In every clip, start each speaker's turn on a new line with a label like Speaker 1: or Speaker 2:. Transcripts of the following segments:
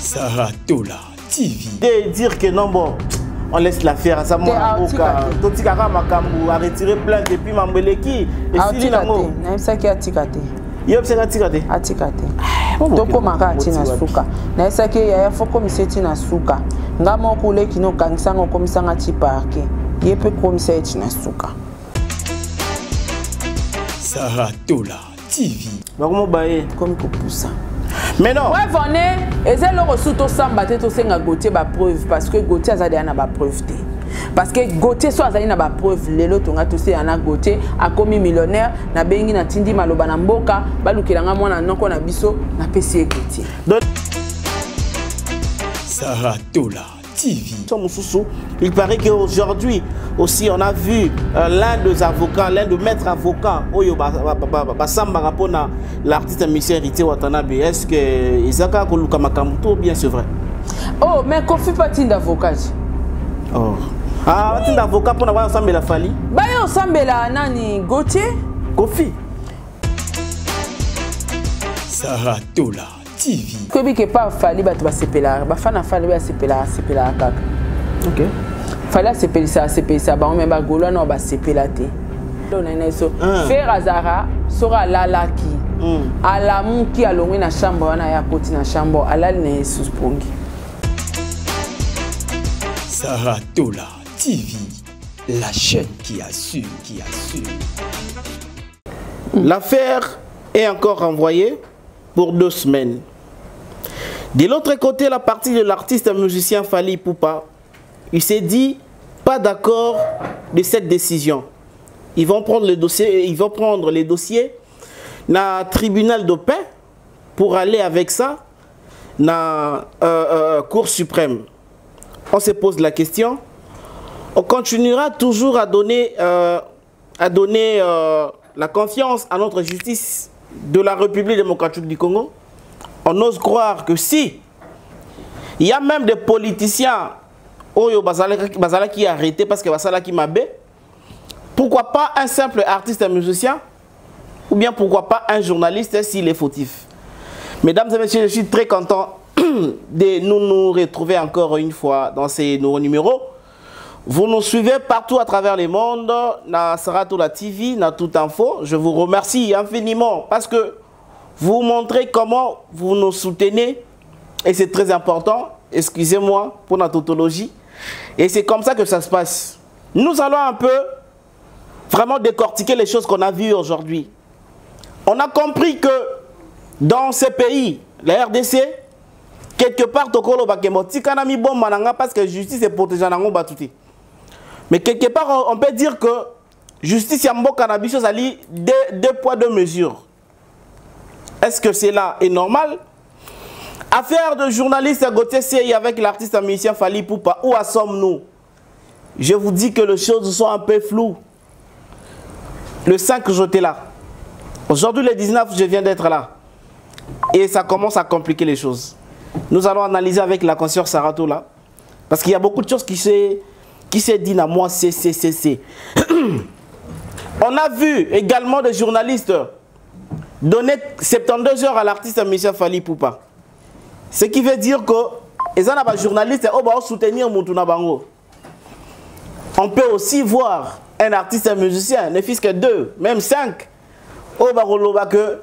Speaker 1: Saratola TV.
Speaker 2: De dire que non, bon, on laisse l'affaire à ça. Moi, Totikara Makambu a retiré plainte depuis Mambeleki. Et si nango.
Speaker 3: Ça qui a tikate.
Speaker 2: Yop c'est tikate.
Speaker 3: A tikate. Toko maka tina suka. Na ça qui ya faut comme c'est tina suka. Ngamo kule kino kangisango comme ça ngati parke. Yepe comme c'est tina suka.
Speaker 1: Saratola TV.
Speaker 2: Comment bailler
Speaker 3: comme poussa.
Speaker 2: Mais non.
Speaker 3: Ouais, venez. Et c'est le reçu tout ça, battre tout ça, Gauthier ba preuve parce que Gauthier a déjà ba preuve. Parce que Gauthier soit a ba preuve, les lots on a tous ana Gauthier a commis millionnaire, na bengi na tindi maloba na mboka, balukilanga mwana noko na biso na PC Gauthier.
Speaker 1: Saratola TV.
Speaker 2: Il paraît qu'aujourd'hui aussi on a vu l'un des avocats, l'un des maîtres avocats, l'artiste Michel Héritier Watanabe. Est-ce que Isaka Koluka Makamuto ou bien c'est vrai?
Speaker 3: Oh, mais Kofi pas d'avocat.
Speaker 2: Oh. Ah, pas d'avocat pour avoir ensemble la Fali.
Speaker 3: Bah, ensemble la nani Gauthier.
Speaker 2: Kofi.
Speaker 1: Saratola TV.
Speaker 3: Kobi que pas Fali ba tu sepela, ba fana Fali ba sepela kaka.
Speaker 2: OK.
Speaker 3: Fali sepela ça ba on même ba golo na ba sepela te. On a so faire azara sera lalaki. Ala muki alongwe na chambre wana ya koti na chambre ala ne suspongi.
Speaker 1: Saratola TV, la chaîne qui assure,
Speaker 2: L'affaire est encore renvoyée pour 2 semaines. De l'autre côté, la partie de l'artiste musicien Fally Ipupa, il s'est dit pas d'accord de cette décision. Ils vont prendre les dossiers dans le tribunal de paix pour aller avec ça dans la Cour suprême. On se pose la question. On continuera toujours à donner la confiance à notre justice de la République démocratique du Congo. On ose croire que si il y a même des politiciens qui sont arrêtés parce que Basala qui m'a bé, pourquoi pas un simple artiste musicien ou bien pourquoi pas un journaliste s'il est fautif. Mesdames et messieurs, je suis très content de nous retrouver encore une fois dans ces nouveaux numéros. Vous nous suivez partout à travers le monde, dans Saratola TV, dans Tout Info. Je vous remercie infiniment parce que vous montrez comment vous nous soutenez et c'est très important. Excusez-moi pour la tautologie. Et c'est comme ça que ça se passe. Nous allons un peu vraiment décortiquer les choses qu'on a vues aujourd'hui. On a compris que dans ces pays, la RDC, quelque part, Tokolo Bakemoti, Kanami bon mananga parce que justice est protégée dans batouti. Mais quelque part, on peut dire que justice Yambo Cannabis ali deux poids, 2 mesures. Est-ce que cela est normal? Affaire de journaliste à Gauthier Seye avec l'artiste musicien Fally Ipupa, où en sommes-nous? Je vous dis que les choses sont un peu floues. Le 5, j'étais là. Aujourd'hui, le 19, je viens d'être là. Et ça commence à compliquer les choses. Nous allons analyser avec la conscience Saratola. Parce qu'il y a beaucoup de choses qui s'est dit à moi, c'est. On a vu également des journalistes donner 72 heures à l'artiste Michel Fally Ipupa. Ce qui veut dire que les journalistes vont soutenir Moutouna Bango. On peut aussi voir un artiste musicien, ne fût-ce que 2, même 5. Que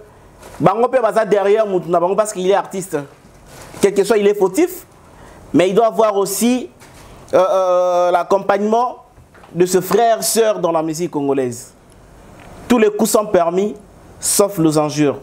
Speaker 2: Bango peut passer derrière Moutouna Bango parce qu'il est artiste. Quel que soit, il est fautif, mais il doit avoir aussi l'accompagnement de ce frère, sœur dans la musique congolaise. Tous les coups sont permis, sauf les injures.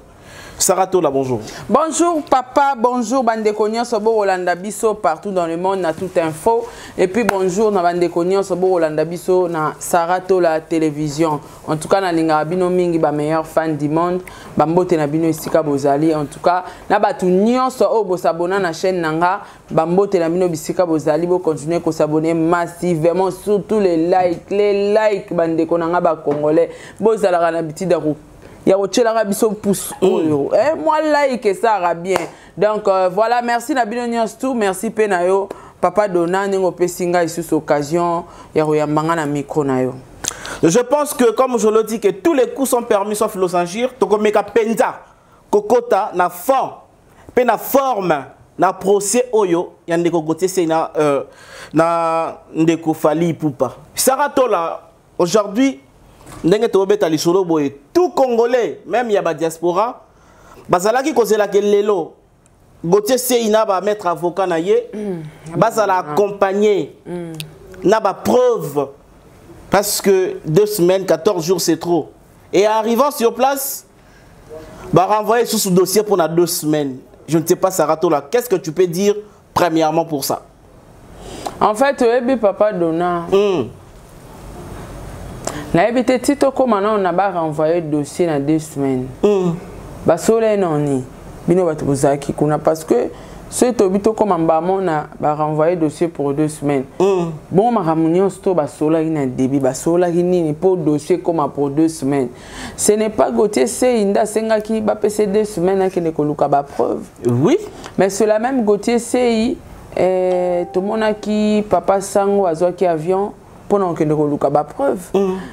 Speaker 2: Saratola, bonjour. Bonjour
Speaker 3: papa, bonjour Bandekonion Sobo Rolanda Bisso partout dans le monde, na Tout Info. Et puis bonjour na Bandekonion Sobo Rolanda Bisso na Saratola Télévision. En tout cas, na linga bino mingi ba meilleur fan du monde. Bambote na bino isika bozali. En tout cas, na batu nyonso o bo s'abonner na chaîne nanga. Bambote na bino bisika bozali bo continuer ko s'abonner massivement sur tous les likes Bandekonanga ba congolais. Bozala na bitida ko ya ochela biso pouce oyo moi like ça va bien donc voilà, merci na bino nyonso, merci pe na yo papa Dona ningo pesinga ici cette occasion ya royambanga na micro na yo.
Speaker 2: Je pense que comme je le dis que tous les coups sont permis sauf los injures, to komeka penza kokota na fond pe na forme na procès oyo ya ndeko Gauthier Sey na ndeko Fally Ipupa. Saratola aujourd'hui ndenge tobeta lisolo boye tout Congolais même ya ba diaspora bazalaki kozela ke lelo Gauthier Sey na ba mettre avocat na ye bazala accompagner na ba preuve parce que 2 semaines 14 jours c'est trop et arrivant sur place bah renvoyer sous dossier pour 2 semaines. Je ne sais pas Saratola, qu'est-ce que tu peux dire premièrement pour ça?
Speaker 3: En fait, papa Dona. Na ebité tito comme on a renvoyé dossier dans 2 semaines. Ba sole noni. Bino batu bozaki kuna parce que ce tobito comme mbamo na ba renvoyé dossier pour 2 semaines. Bon ma ramunion sto ba sola ina débit ba sola nini pour dossier comme pour 2 semaines. Ce n'est pas Gauthier Sey inda senga ki ba pc 2 semaines qui ne koluka ba preuve.
Speaker 2: Oui,
Speaker 3: mais c'est la même Gauthier Sey tout le monde qui papa sango azwa ki avion pendant que ne koluka ba preuve.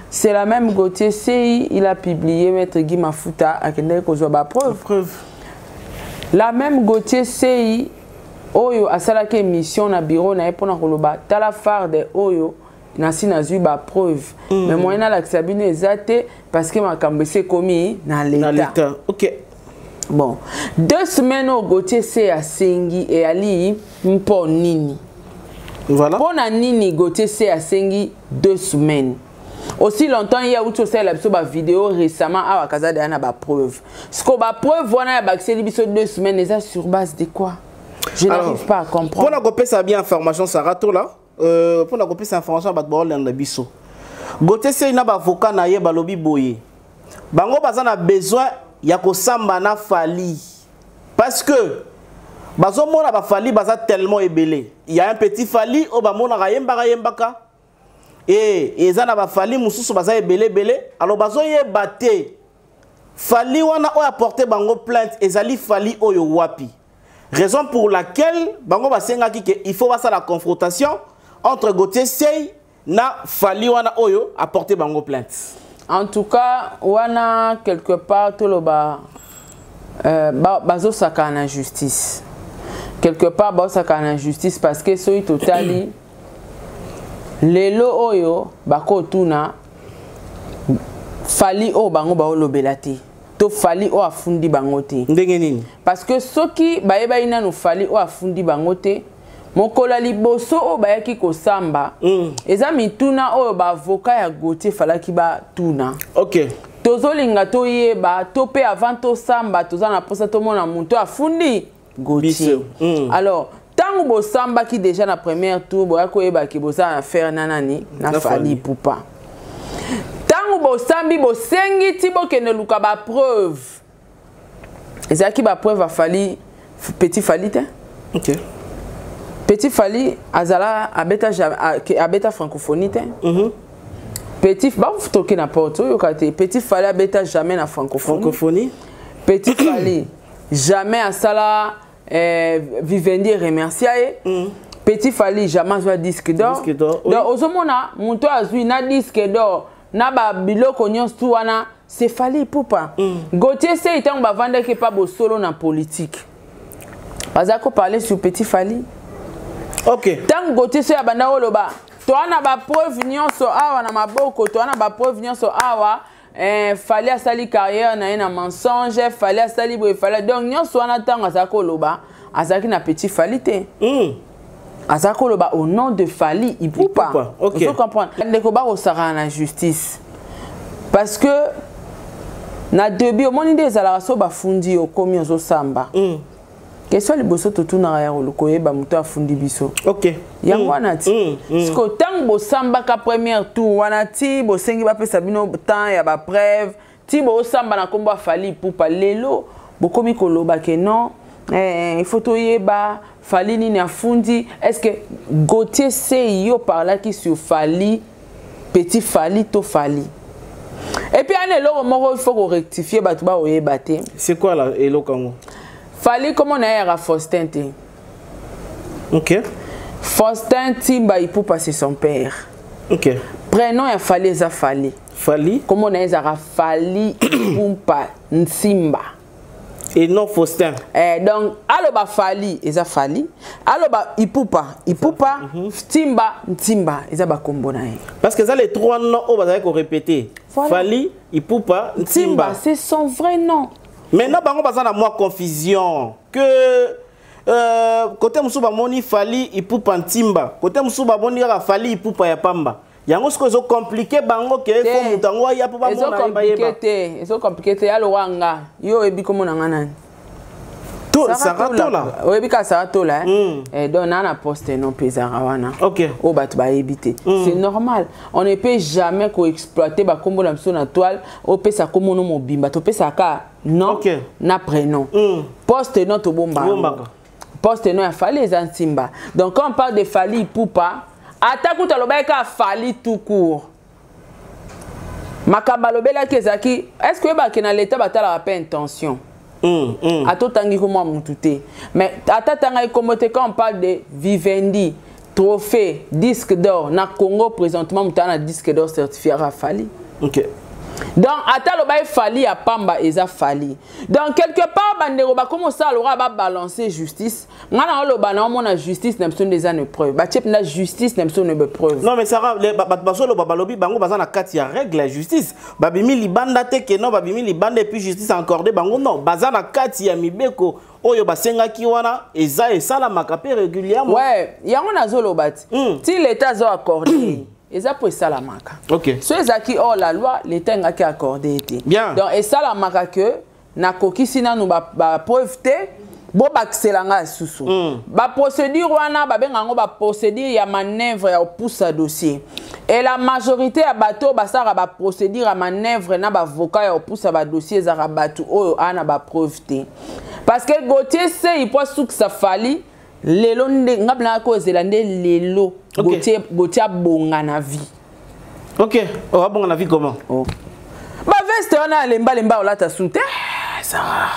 Speaker 3: C'est la même Gauthier Sey il a publié maître Guy Mafuta a kende ko zo ba preuve. La même Gauthier Sey oyo asalaki émission na bureau na epona koloba tala farde oyo nasi nazui ba preuve mais moyena la sabine ezate parce que makambo se komi na l'état.
Speaker 2: OK.
Speaker 3: Bon, 2 semaines au Gauthier Sey a sengi et ali mpo nini.
Speaker 2: Voilà.
Speaker 3: Pona nini Gauthier Sey a sengi 2 semaines. Aussi longtemps il y a eu aussi la vidéo récemment à Kaza de na ba preuve. Ce qu'on ba preuve wana ya baxeli biso 2 semaines déjà sur base de quoi? Je n'arrive pas à comprendre.
Speaker 2: Pour la copie ça bien information Saratola pour la copie cette information ba bord na biso. Gauthier Sey na ba avocat na ye balobi boye. Bango bazana besoin ya ko samba na Fally parce que bazo mona ba Fally baza tellement ébélé. Il y a un petit Fally au ba mona yembaka. Et ezana ba Fally mususu baza ebele alors bazo yebate Fally wana o apporter bango plainte ezali Fally oyo wapi. Raison pour laquelle bango basenga ki il faut basa la confrontation entre Gauthier Sey na Fally wana oyo apporter bango plainte.
Speaker 3: En tout cas, wana quelque part tout le bas bazo saka na justice. Quelque part bazo saka na justice parce que so totali lelo oyo bako tuna Fally o bango ba olobelate to Fally o afundi bango te
Speaker 2: ndenge nini
Speaker 3: parce que soki bayeba ina no Fally o afundi bango te mokola liboso o bayaki ko samba eza mituna oyo ba avocat ya Gauthier falaki ba tuna.
Speaker 2: OK.
Speaker 3: Tozolinga to yeba to pe avant to samba tozana posa to mona muntu afundi Gauthier. Alors tant bo samba qui déjà na première tour boya ko yeba ki boza faire nanani na Fally Ipupa. Tant bo sambi bo sengi ti bo kene luka ba preuve. Ezaki ba preuve a Fally petit Fally te.
Speaker 2: OK.
Speaker 3: Petit Fally azala abeta francophonie te. Petit ba vous toquer n'importe où kate petit Fally abeta jamais na francophonie. Petit Fally jamais à sala Vivendi remercier. Petit Fally jamais soit disque d'or. Donc ozomona muntu azui na disque d'or na ba biloko nyonso wana c'est Fally Ipupa. Gauthier Sey tant ba vendre que pas bo solo na politique. Bazako parler sur Petit Fally.
Speaker 2: OK.
Speaker 3: Tant Gauthier Sey abanda oloba to ana ba preuve nyonso awa na maboko to ana ba preuve nyonso awa Fally asali carrière na ena mensonge Fally asali boye Fally donc nyonso ana tango azako loba azaki na Petit Fally te. Azako loba au nom de Fally Ipupa.
Speaker 2: OK.
Speaker 3: Vous comprenez ndeko ba osara na justice parce que na début au monde des ala so ba fundi o komi ozo samba. Question liboso totuna ya lokoyeba muto afundi biso.
Speaker 2: OK.
Speaker 3: Yango wana ti. Sko tango bo samba ka première tour wana ti bo sengi ba pesa bino temps ya ba preuve ti bo samba na kombo Fally Ipupa lelo bo komi koloba ke non il faut toyeba Fally nini afundi est-ce que Gauthier Sey yo parla ki sur Fally petit Fally to Fally. Et puis ane lo moko il faut rectifier ba tuba oyeba te.
Speaker 2: C'est quoi là elo kango?
Speaker 3: Fally comme on a Faustin te.
Speaker 2: OK.
Speaker 3: Faustin Timba Ipupa c'est son père.
Speaker 2: OK.
Speaker 3: Prénom ya Fally za Fally.
Speaker 2: Fally.
Speaker 3: Comme on a Fally Ipupa Nsimba.
Speaker 2: Et non Faustin.
Speaker 3: Donc, aloba Fali, eza Fali. Aloba Ipupa, Timba, Timba, eza ba kombo na ye.
Speaker 2: Parce que ça les trois noms on va répéter. Voilà. Fali, Ipupa, Timba.
Speaker 3: C'est son vrai nom.
Speaker 2: Maintenant, bango baza na moi confusion que côté musuba moni Fali, Ipupa, Timba. Côté musuba moni ya Fali, Ipupa ya Pamba. Yango ce que compliqué bango que faut mutango ya pour ba mona
Speaker 3: compliqué. Ils sont compliqués alo wanga. Yo ebi komo na ngana.
Speaker 2: Saratola.
Speaker 3: Oui, parce que Saratola. Et donc, on a posté non Pézarawana.
Speaker 2: Ok.
Speaker 3: Oh, bah, tu vas éviter. C'est normal. On ne peut jamais exploiter bah comme on sur la toile. On peut ça comme on mobile. Bah, tu peux ça car non.
Speaker 2: Ok.
Speaker 3: Na prénom. Poste non to bomba. Poste non a fallu les antimba. Donc, quand on parle de Fali Poupa, attaque tout à l'obéka Fali tout court. Makabalobela kezaki. Est-ce que bah qui na l'état bah t'as la pas intention? Mais quand on parle de Vivendi, trophée, disque d'or, na Congo présentement, on a un disque d'or certifié à Fali.
Speaker 2: Ok.
Speaker 3: Donc, il Fali à Pamba et ça Fali. Donc, quelque part, Bandero, comment ça, on va balancer justice. On a justice, n'a pas des années preuves. La justice n'a pas de preuves.
Speaker 2: Non, mais ça va, les babalobi, bango, bazana kat ya règle la justice. Babimi libanda teke non, babimi libanda et puis justice accordée, bango non. Bazana kat ya mibeko. Oyo basenga kiwana, eza et ça la makapé régulièrement.
Speaker 3: Ouais, il y a un azolo bat. Si l'État a accordé. Et ça pour ça la marque.
Speaker 2: Ok.
Speaker 3: Ceux qui ont la loi, l'État n'a qu'à accorder.
Speaker 2: Bien.
Speaker 3: Donc et ça la marque que na koki sina nous ba preuve bo bakselanga susu. Ba procédure wana ba bengango ba procédure ya manœuvre ya pousse dossier. Et la majorité ya bateau ba sara ba procédure ya manœuvre na ba avocat ya pousse ba dossier za bateau oyo ana ba preuve té. Parce que Gauthier c'est il peut souk ça fali lelo ngabla ko zelande lelo. Gauthier bonga na vie.
Speaker 2: Ok, on va bonga na vie comment?
Speaker 3: Oh. Ba veste on a lemba la ta sunte. Ça va.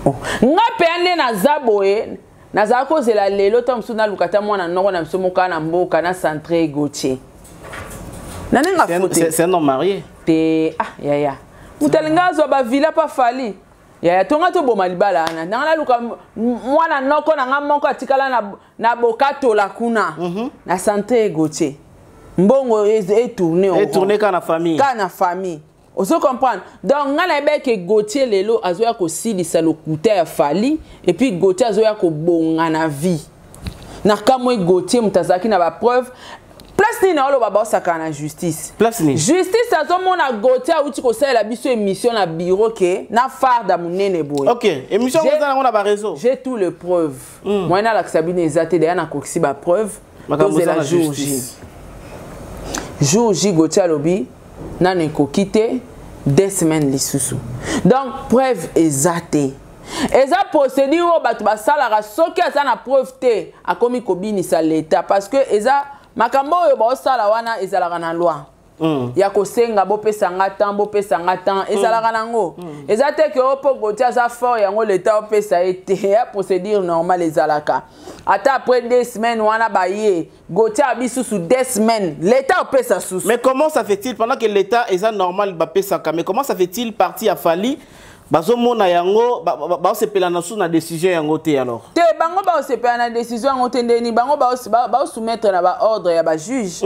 Speaker 3: Oh. Nga pende na zaboye na za ko zela lelo tam suna lukata mwana noko na msomoka na mboka na centre Gauthier. Nanenga foté.
Speaker 2: C'est un homme marié.
Speaker 3: Te ya. Mutalinga zo ba villa pa Fali. Ya tonga to boma libala ana nanga luka mwana noko na ngamoko atikala na bokato la kuna na santé Gauthier mbongo est tourné
Speaker 2: kana
Speaker 3: famille oso comprendre donc ngana be que Gauthier lelo azoya ko silisa lokuta ya Fali et puis Gauthier azoya ko bonga na vie na kamwe Gauthier mutazaki na ba preuve. Place ni na olo baba osaka na justice.
Speaker 2: Place ni.
Speaker 3: Justice azomona Gauthier uti ko sala biso émission na bureau ke na farda munene boy.
Speaker 2: OK, émission ngona ngona ba réseau.
Speaker 3: J'ai tout les preuves. Moi na la Sabine ezate de na koksi ba preuve. C'est la jour J. Jour J Gauthier lobi na ne ko quitter 2 semaines lisusu. Donc preuve ezate. Eza procédure batu ba sala ra soki asa na preuve te akomi kobini sa l'état parce que eza makambo oyo ba osala wana ezalaka na loi. Ya kosenga bopesa ngatan ezalaka nango. Eza te ke opo Gauthier sa fort yango l'état opesa ete ya procédure normale ezalaka. Ata après 2 semaines wana ba ye Gauthier abisu sous 2 semaines l'état opesa sous.
Speaker 2: Mais comment ça fait-il pendant que l'état est normal ba pesa mais comment ça fait-il parti à Fali bazo mona yango ba se pelana sous na décision yango te alors.
Speaker 3: Te bango ba se pelana décision yango te ndeni bango ba soumettre na ba ordre ya ba juge.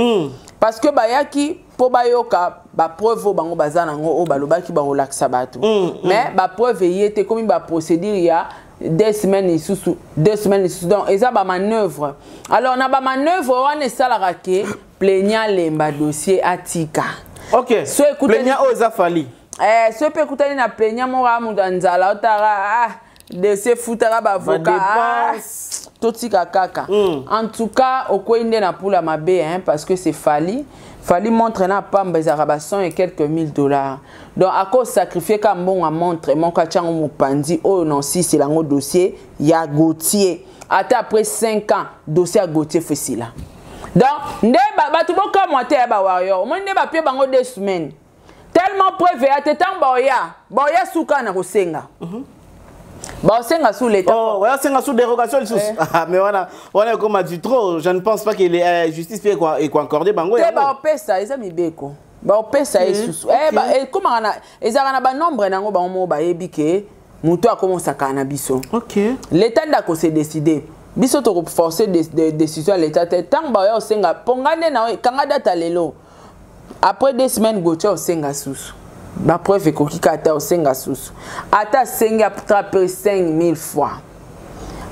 Speaker 3: Parce que ba yaki po ba yoka ba preuve bango bazana ngo o balobaki ba relaxa batu. Mais ba preuve yete comme ba procédure ya 2 semaines sous 2 semaines sous donc eza ba manœuvre. Alors na ba manœuvre wana salaka ke plaignant lemba dossier atika.
Speaker 2: OK. So plaignant o eza Fali.
Speaker 3: Ce peut écouter na plaignant mon ramudanzala otara de se futara ba avocat totika kaka. En tout cas okoinde na pula mabe hein parce que c'est Fali montre na pamba ezaraba 100 et quelques $1000. Donc à cause sacrifier comme bon à montre mon kachango mopandi oh non si c'est lango dossier ya Gauthier ata après 5 ans dossier à Gauthier facile. Donc ndeba batu boka moite ba warrior mo ndeba pie bango 2 semaines. Tellement preuve à tetan boya souka na kosenga. Bosenga sous l'état.
Speaker 2: Oh, voilà senga sous dérogation ah mais voilà comme a dit trop, je ne pense pas qu'il est justice fait quoi et quoi accorder bango ya.
Speaker 3: Ba pesa eza mibeko. Ba pesa sous. Et comment ana ezaka na ba nombre nango ba mo ba yebike muto a commencé à cannabis.
Speaker 2: OK.
Speaker 3: L'état d'ako s'est décidé. Biso to forcer des décisions à l'état tant ba yo senga pongane na kanga data lelo. Après 2 semaines gocha o senga sous. Ba preuve ko kikata o senga sous. Ata senga attraper 5000 fois.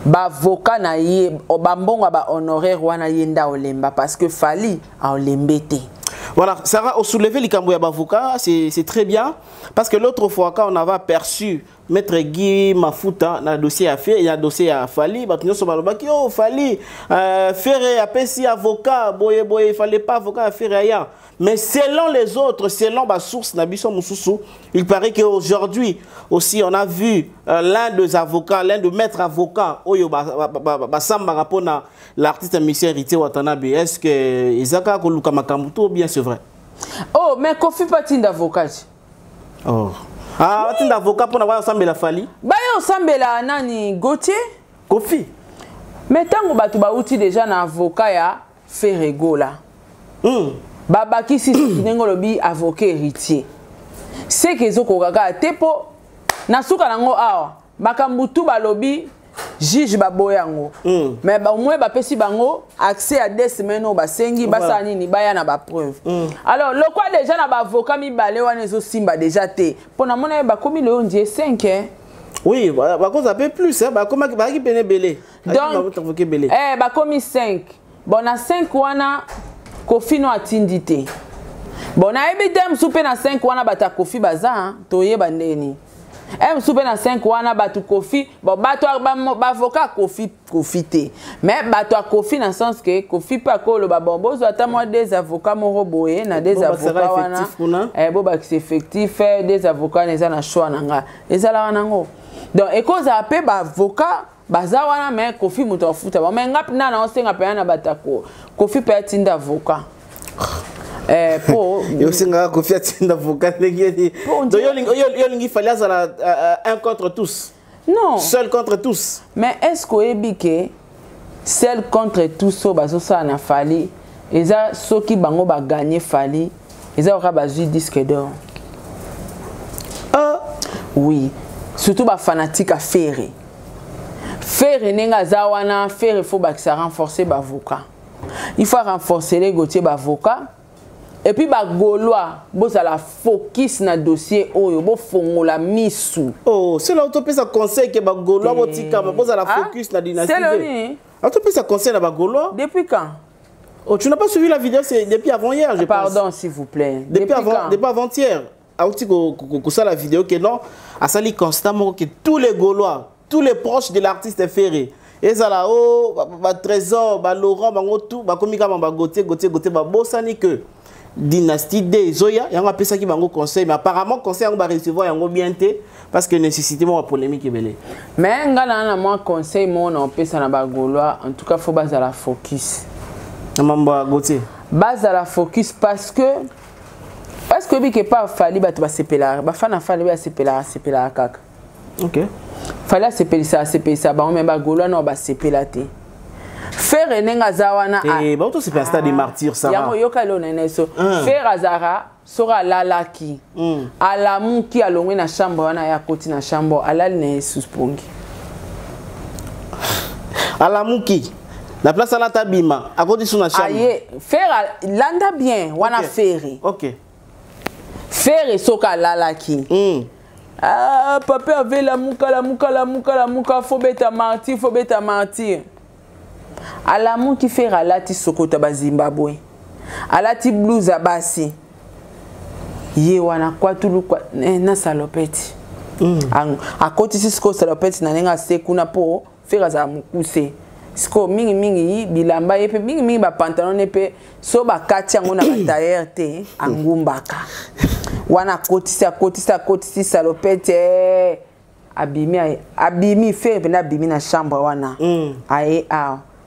Speaker 3: Ba avocat na ye ba mbongo ba honoraire wana yenda olemba parce que fali a olembete.
Speaker 2: Voilà, Sarah, au soulevé l'Ikambo Yabavoka, c'est très bien. Parce que l'autre fois, quand on avait aperçu Maître Guy Mafuta dans le dossier à faire, il y a un dossier à Fali, oh, Fali, faire appel avocat, boye, il ne fallait pas avocat à faire rien. Mais selon les autres, selon ma source, il paraît qu'aujourd'hui aussi, on a vu l'un des avocats, l'un des maîtres avocats, l'artiste Michel Héritier Watanabe. Est-ce que Isaka Koluka Makamuto ou bien c'est vrai?
Speaker 3: Oh, mais Kofi pas d'avocat.
Speaker 2: Oh. Ah, tu es avocat pour avoir ensemble la Fali?
Speaker 3: Bah, ensemble la nani Gauthier?
Speaker 2: Kofi.
Speaker 3: Mais tant que tu as outil déjà un avocat ya Ferrego là. Baba qui si n'engolobi avocat héritier. C'est que zo kogaga tepo na suka nango awa. Bakambutu balobi juge baboyango. Mais au moins ba pesi bango accès à 2 semaines au basengi basa nini baya na ba preuve. Alors le quoi déjà na ba avocat mi balé wana zo simba déjà té. Pona mona ba komi le on dit 5 hein.
Speaker 2: Oui, bah cause un peu plus hein, bah comment ba ki pene belé.
Speaker 3: Donc ba komi 5. Bon na 5 wana Kofi no atindité. Bon na ebitem soupe na 5 wana bata Kofi baza toye bandeni. Soupe na 5 wana batu Kofi, bon bato ba avocat Kofi té. Mais bato Kofi dans sens que Kofi pa ko lo ba bombo zo ata moi des avocats moro boye na des avocats wana. Bo ba c'est effectif des avocats neza na choix nanga. Ezala wana ngo. Donc e cause apé ba avocat baza wana mais Kofi muto afuta ba mais ngap na na osenga pe na batako Kofi pe atinda avocat pour
Speaker 2: yo singa Kofi atinda avocat ngeli donc yo lingi fallait ça un contre tous
Speaker 3: non
Speaker 2: seul contre tous
Speaker 3: mais est-ce que ebike seul contre tous so bazo ça na fali eza soki bango ba gagner fali eza ora bazui disque d'or oui surtout ba fanatique à faire faire nenga zawana faire il faut renforcer l'avocat. Il faut renforcer les Gauthier l'avocat. Et puis ba Gaulois, bosa la focus na dossier oyo bo fongola misu.
Speaker 2: Oh, c'est là où tu peux ça conseil que ba Gaulois botika bosa la focus na dynastie.
Speaker 3: C'est le
Speaker 2: tu peux ça conseil na ba Gaulois?
Speaker 3: Depuis quand?
Speaker 2: Oh, tu n'as pas suivi la vidéo, c'est depuis avant-hier, je pense.
Speaker 3: Pardon s'il vous plaît.
Speaker 2: Depuis avant-hier. Auti ko ça la vidéo que non, a sali constamment que tous les Gaulois, tous les proches de l'artiste Ferré, et ça là oh ba Trésor, ba Laurent, ba tout, ba komika ba Gauthier ba bosani que dynastie des Zoya, y a un peu ça qui va conseil mais apparemment conseil on va recevoir yango bien té parce que nécessité moi polémique belé.
Speaker 3: Mais ngana na moi conseil mon on peut ça na ba Gaulois, en tout cas faut base à la focus.
Speaker 2: Mamba Gauthier.
Speaker 3: Base à la focus parce que bike pas fali ba to ba sepela ba fana fali ba sepela kaka.
Speaker 2: OK.
Speaker 3: Fala sepela ça ba on même ba Gaulois no ba sepela té. Faire nenga zawana
Speaker 2: et ba to c'est un stade de martyr ça.
Speaker 3: Yango yoka lo nene so. Faire azara sora lalaki. Alamu ki alongwe na chambre wana ya koti na chambre alali ne suspongi.
Speaker 2: Alamu ki la place à la tabima à côté sur la chambre.
Speaker 3: Aye, faire landa bien wana faire.
Speaker 2: OK.
Speaker 3: Faire soka lalaki. Ah, papa avait la mouka, faut bêta mentir. Alamu qui fait alati sokota ba Zimbabwe. Alati blues abasi. Ye wana kwa tulu kwa na salopeti. A côté sisko salopeti na nenga sekuna po faire za mukuse. Siko mingi bilamba yepe mingi ba pantalon yepe so ba katia ngona ba tailleur te angumbaka. Wana kotisa salopete abimi fait venir abimi na chambre wana aye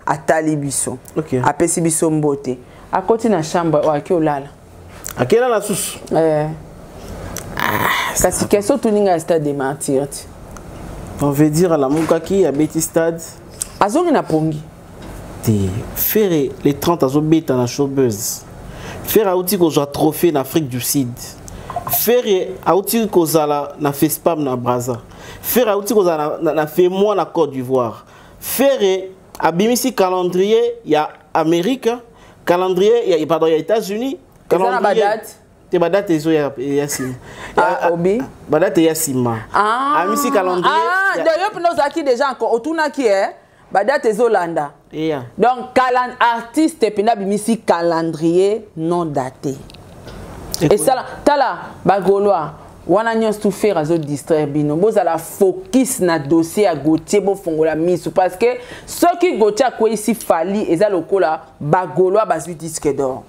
Speaker 3: atali biso apesi biso mbote akoti na chambre wa ki olala
Speaker 2: akela la susu
Speaker 3: kasi keso tuninga stade de martyr
Speaker 2: on veut dire à la mukaki à Betty Stade
Speaker 3: azongi na pongi
Speaker 2: te faire les 30 azobeta na showbuzz faire auti ko joa trophée en Afrique du Sud faire auti ko zala na FESPAM na Brazza Ferre outi na fait moi na Côte d'Ivoire. Ferre abimisi calendrier il y a Amérique, calendrier il y a pardon il y a États-Unis, calendrier. Te badate ezo ya sima.
Speaker 3: Ah obi.
Speaker 2: Badate ya sima.
Speaker 3: Ah.
Speaker 2: Amisi calendrier.
Speaker 3: Ah, d'ailleurs nous aki déjà encore autouna qui est badate ezo landa.
Speaker 2: Yeah.
Speaker 3: Donc artiste pena bimisi calendrier non daté. Et ça tala bagoloa wana nyos tout faire azo distraire bino bozala focus na dossier à Gauthier bo fongola misu parce que ceux qui Gauthier ko ici fali eza lokola bagoloa bazui disque d'or.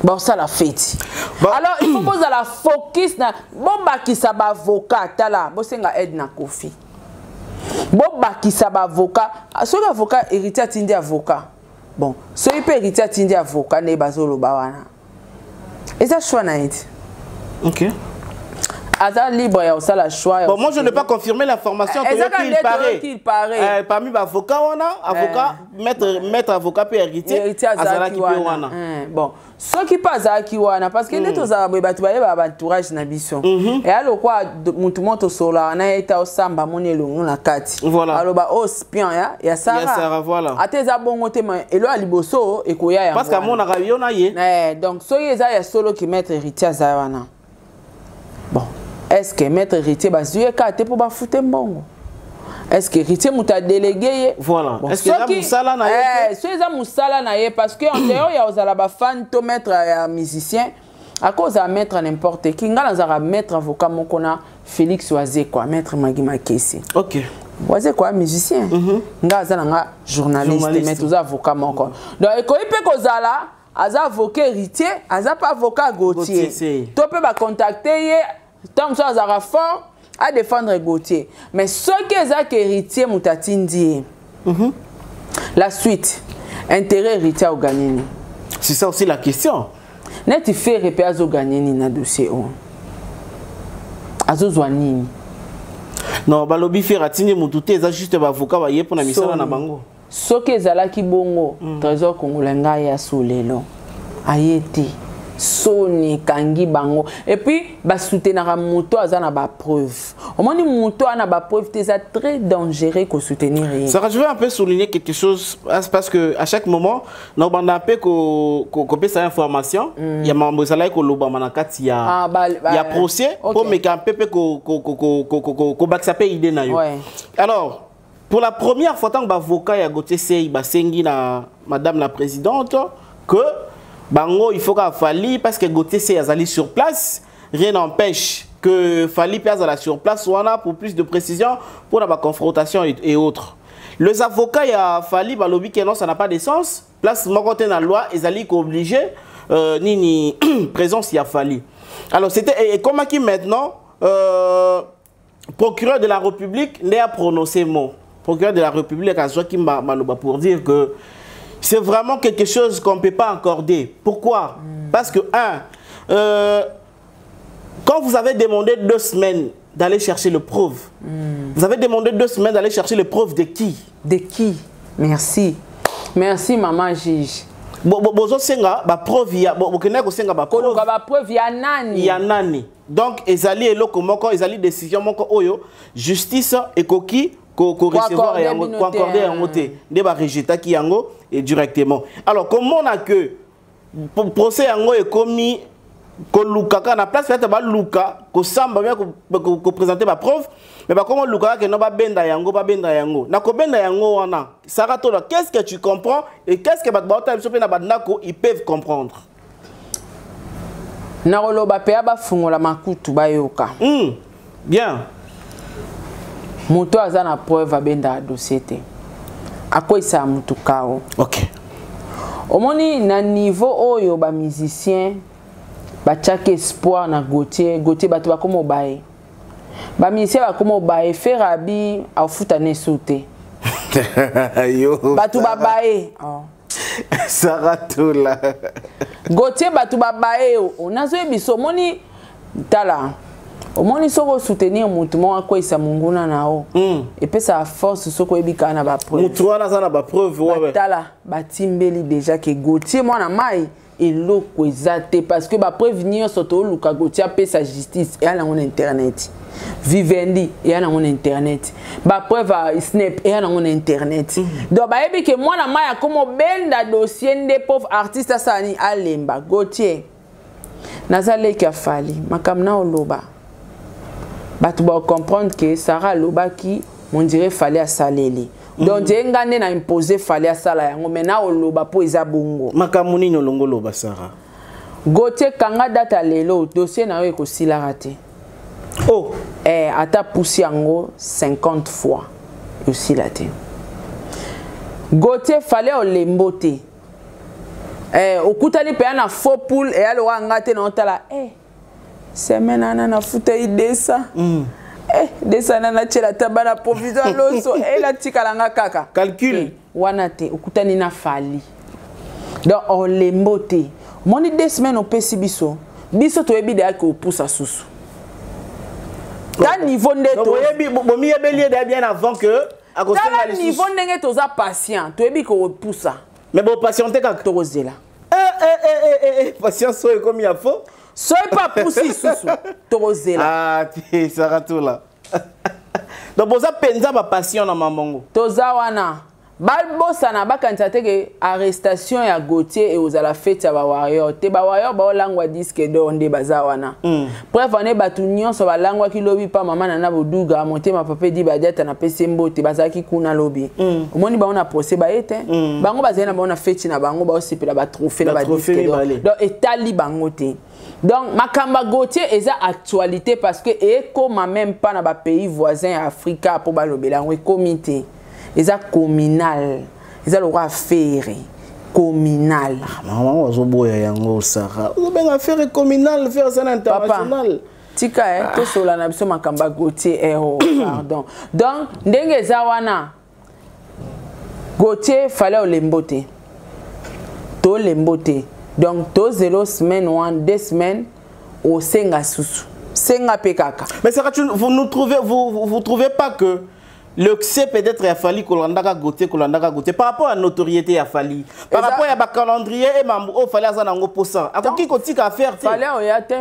Speaker 3: Bon ça la fête. Bon. Alors il faut poser la focus na bon bakisa ba avocat tala bo senga aide na Kofi. Bon bakisa ba avocat, so avocat héritier atindi avocat. Bon, so il peut héritier atindi avocat ne bazolo ba wana. Et ça choix na été. OK. Aza libre ya osala choix.
Speaker 2: Bon, moi je n'ai pas confirmé l'information
Speaker 3: qu'il paraît.
Speaker 2: Parmi les avocats avocat maître avocat peut héritier azala ki pe wana.
Speaker 3: Bon, ceux qui pas azala ki wana parce que les autres batu ba entourage na biso. Et alors quoi mutu moto sola na eta osamba monelo na kati.
Speaker 2: Voilà.
Speaker 3: Alors ba ospion ya Sarah.
Speaker 2: Ya Sarah voilà.
Speaker 3: Ateza bongo te elo aliboso ekoya ya.
Speaker 2: Parce que mon arabion na ye.
Speaker 3: Donc so yeza ya solo qui maître héritier azala wana. Bon. Est-ce que maître héritier bazuye kate pour ba foutre mbongo? Est-ce que héritier muta délégué?
Speaker 2: Voilà.
Speaker 3: Bon,
Speaker 2: est-ce que ça musala na ye?
Speaker 3: C'est ça musala na ye parce que en dehors ya ozala ba fan to maître ya musicien à cause à mettre n'importe qui ngala zara maître avocat mokona Félix Oazé quoi maître Magui Makesi.
Speaker 2: OK.
Speaker 3: Oazé quoi musicien. Ngala zala nga journaliste maître aux avocat moko. Donc ekoyi pe kozala aza avocat héritier, aza pas avocat Gauthier. To pe ba contacter ye tant que ça a fort à défendre Gauthier. Mais ce qui est héritier Moutatindi, la suite, intérêt héritier au gagné.
Speaker 2: C'est ça aussi la question.
Speaker 3: N'est-ce fait repérer au gagné na dossier on. Azo zwanini.
Speaker 2: Non, balobi fait ratiner Moutouté, ça juste avocat va y pour la mission na bango.
Speaker 3: Ce qui est qui bongo, trésor congolais ya solelo. Ayeti. Soni kangi bango et puis ba soutenir moto azana ba preuve au moins moto ana ba preuve c'est très dangereux que soutenir.
Speaker 2: Ça je veux un peu souligner quelque chose parce que à chaque moment non banda pe ko peut ça information il y a mambo sala ko loba manakati ya ya procès pour me camper pe ko baksa pe idée na yo. Alors pour la première fois tant que avocat ya Gauthier Sey ba sengi na madame la présidente que bango il faut qu'à Fali parce que Gauthier Sey azali sur place, rien n'empêche que Fali passe à la sur place wana pour plus de précision pour la confrontation et autres. Les avocats y a Fali balobi que non ça n'a pas de sens, place mon côté dans la loi ezali obligé ni présence y a Fali. Alors c'était comment qui maintenant procureur de la République n'a prononcé mot. Procureur de la République a qui maloba pour dire que c'est vraiment quelque chose qu'on ne peut pas accorder. Pourquoi? Parce que, quand vous avez demandé 2 semaines d'aller chercher le preuve, vous avez demandé 2 semaines d'aller chercher les preuves de qui? De qui? Merci. Merci, maman juge. Preuve ya nani. Donc, ezali eloko moko, ezali décision moko oyo, justice et koki ko recevoir et accorder en côté de ba rejeter ki yango et directement. Alors comment on a que procès yango est commis ko lukaka na place peut-être ba luka ko samba bien ko présenter ba preuve mais ba comment lukaka que no ba benda yango na ko benda yango wana Sarato là qu'est-ce que tu comprends et qu'est-ce que ba ta biso pe na ba ndako ils peuvent comprendre. Na roloba pe ba fungola makutu ba yoka. Bien. Moto azana preuve abenda dossier te. Ako isa mutu kao. OK. Omoni na niveau oyo ba musicien ba chake espoir na Gauthier batu ba komo bae. Ba musicien ba komo bae Ferabi afuta ne sauter. Yo. Batu ba bae. Oh. Sarato là. Gauthier batu ba bae onazo biso moni tala. Au moins ils sont soutenir mutumo akwa isa munguna nao et puis ça force soko ebika na ba preuve mutuana za na ba preuve ouais tala batimbeli déjà que Gauthier moi na mai
Speaker 3: eloko ezate parce que ba prévenir soto luka Gauthier pesa justice et ala on internet Vivendi et ala on internet ba preuve snap et ala on internet donc ba yebi que moi na maya comme benda dossier des pauvres artistes sani alemba Gauthier nazale ki afali makamna oloba batu ba comprendre que Sarah loba qui on dirait fallait à saleli donc ngane na imposer fallait à sala yango mena oloba po eza bongo
Speaker 2: makamuni no longo loba Sarah
Speaker 3: Gauthier kanga data lelo dossier na yo ko sila raté
Speaker 2: oh
Speaker 3: ata poussi yango 50 fois aussi laté Gauthier fallait au lembote okutali pe na faux poule et alo ngate na otala semaine na futa idesa desana na chela tabana provisoire loso la tikalanga kaka
Speaker 2: calcul
Speaker 3: wana te okutani na fali donc on lembote moni 2 semaines au pesi biso to yebi de ko poussa susu ta niveau ndeto
Speaker 2: yebi bomi yebelie de bien avant que à cause
Speaker 3: de la niveau ndenge toza patient to yebi ko poussa
Speaker 2: mais bon patienter kaka
Speaker 3: to kozela
Speaker 2: patience so comme il faut
Speaker 3: soy pas poussi susu to kozela
Speaker 2: ah ti Saratola donc boza penza ba patient na mamongo
Speaker 3: toza wana balbosa na bakanisa teke arrestation ya Gauthier et aux à la fête ya ba warrior te ba warrior ba langwa disque d'or nde baza wana bref on est batu nyonso ba langwa ki lobi pa mama na boduga monter ma papa di ba diata na pese mbote bazaki kuna lobi omoni ba on a procès ba ete bango bazena ba on a fête na bango ba osipela ba trophée na ba disque d'or donc etali bango te donc makamba Gauthier eza actualité parce que e comme même pas na ba pays voisins africains pour ba lobela ngo comité eza communal eza le roi faire communal
Speaker 2: maman ozoboya yango Sarah ozobenga faire communal faire ça international
Speaker 3: tika to sola na biso makamba Gauthier pardon donc ndenge eza wana Gauthier fallait olembote to lembote donc to 0 semaine 1 2 semaines au senga susu senga pekaka
Speaker 2: mais Sarah vous trouvez pas que le C peut-être il a fallu que l'andaka Gauthier par rapport à la notoriété il a fallu par rapport à la calendrier et mambo il fallait ça nango pour ça à qui continue à faire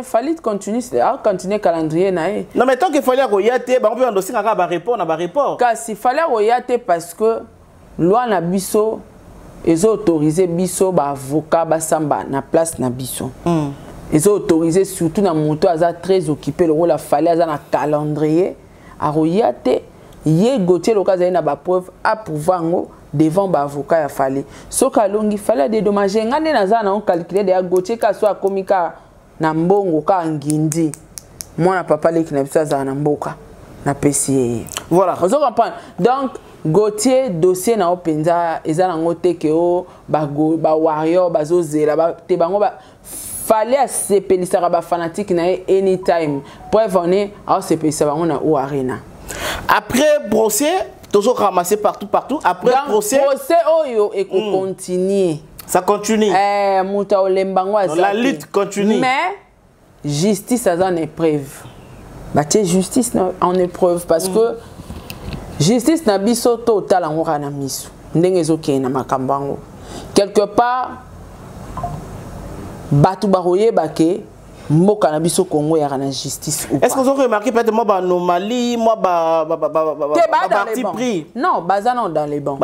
Speaker 3: fallait continuer à continuer calendrier nae
Speaker 2: non mais tant qu'il fallait royauté ba on peut endosser ngaka ba report
Speaker 3: car s'il fallait royauté parce que loi na biso ils ont autorisé biso ba avocat ba samba na place na biso ils ont autorisé surtout na moto aza très occupé le rôle a fallait aza na calendrier à royauté Ye Gauthier l'occasion na ba preuve à pouvoir devant ba avocat ya fallait so kalongi fallait dédommager ngane naza na on calculer de Gauthier ka so akomika na mbongo ka ngindi mwana papa leki na bisa za na mboka na pesi
Speaker 2: voilà
Speaker 3: vous comprenez donc Gauthier dossier na openza eza na ngote ke o ba warrior bazozela ba te bango ba fallait se pelisa ba fanatique na anytime preuve on est à se pelisa bango na o arena.
Speaker 2: Après procès, toujours ramassé partout. Après
Speaker 3: donc,
Speaker 2: procès,
Speaker 3: oyo et continue.
Speaker 2: Ça continue. La lutte continue.
Speaker 3: Mais justice a en épreuve. Bah justice en épreuve parce que justice na biso total en ora na miso. Ndenge zoke na makambango. Quelque part batu baroye bake mboka na biso Congo ya na justice ou pas.
Speaker 2: Est-ce que vous avez remarqué peut-être moi anomalie moi parti pris
Speaker 3: non bazana dans les bons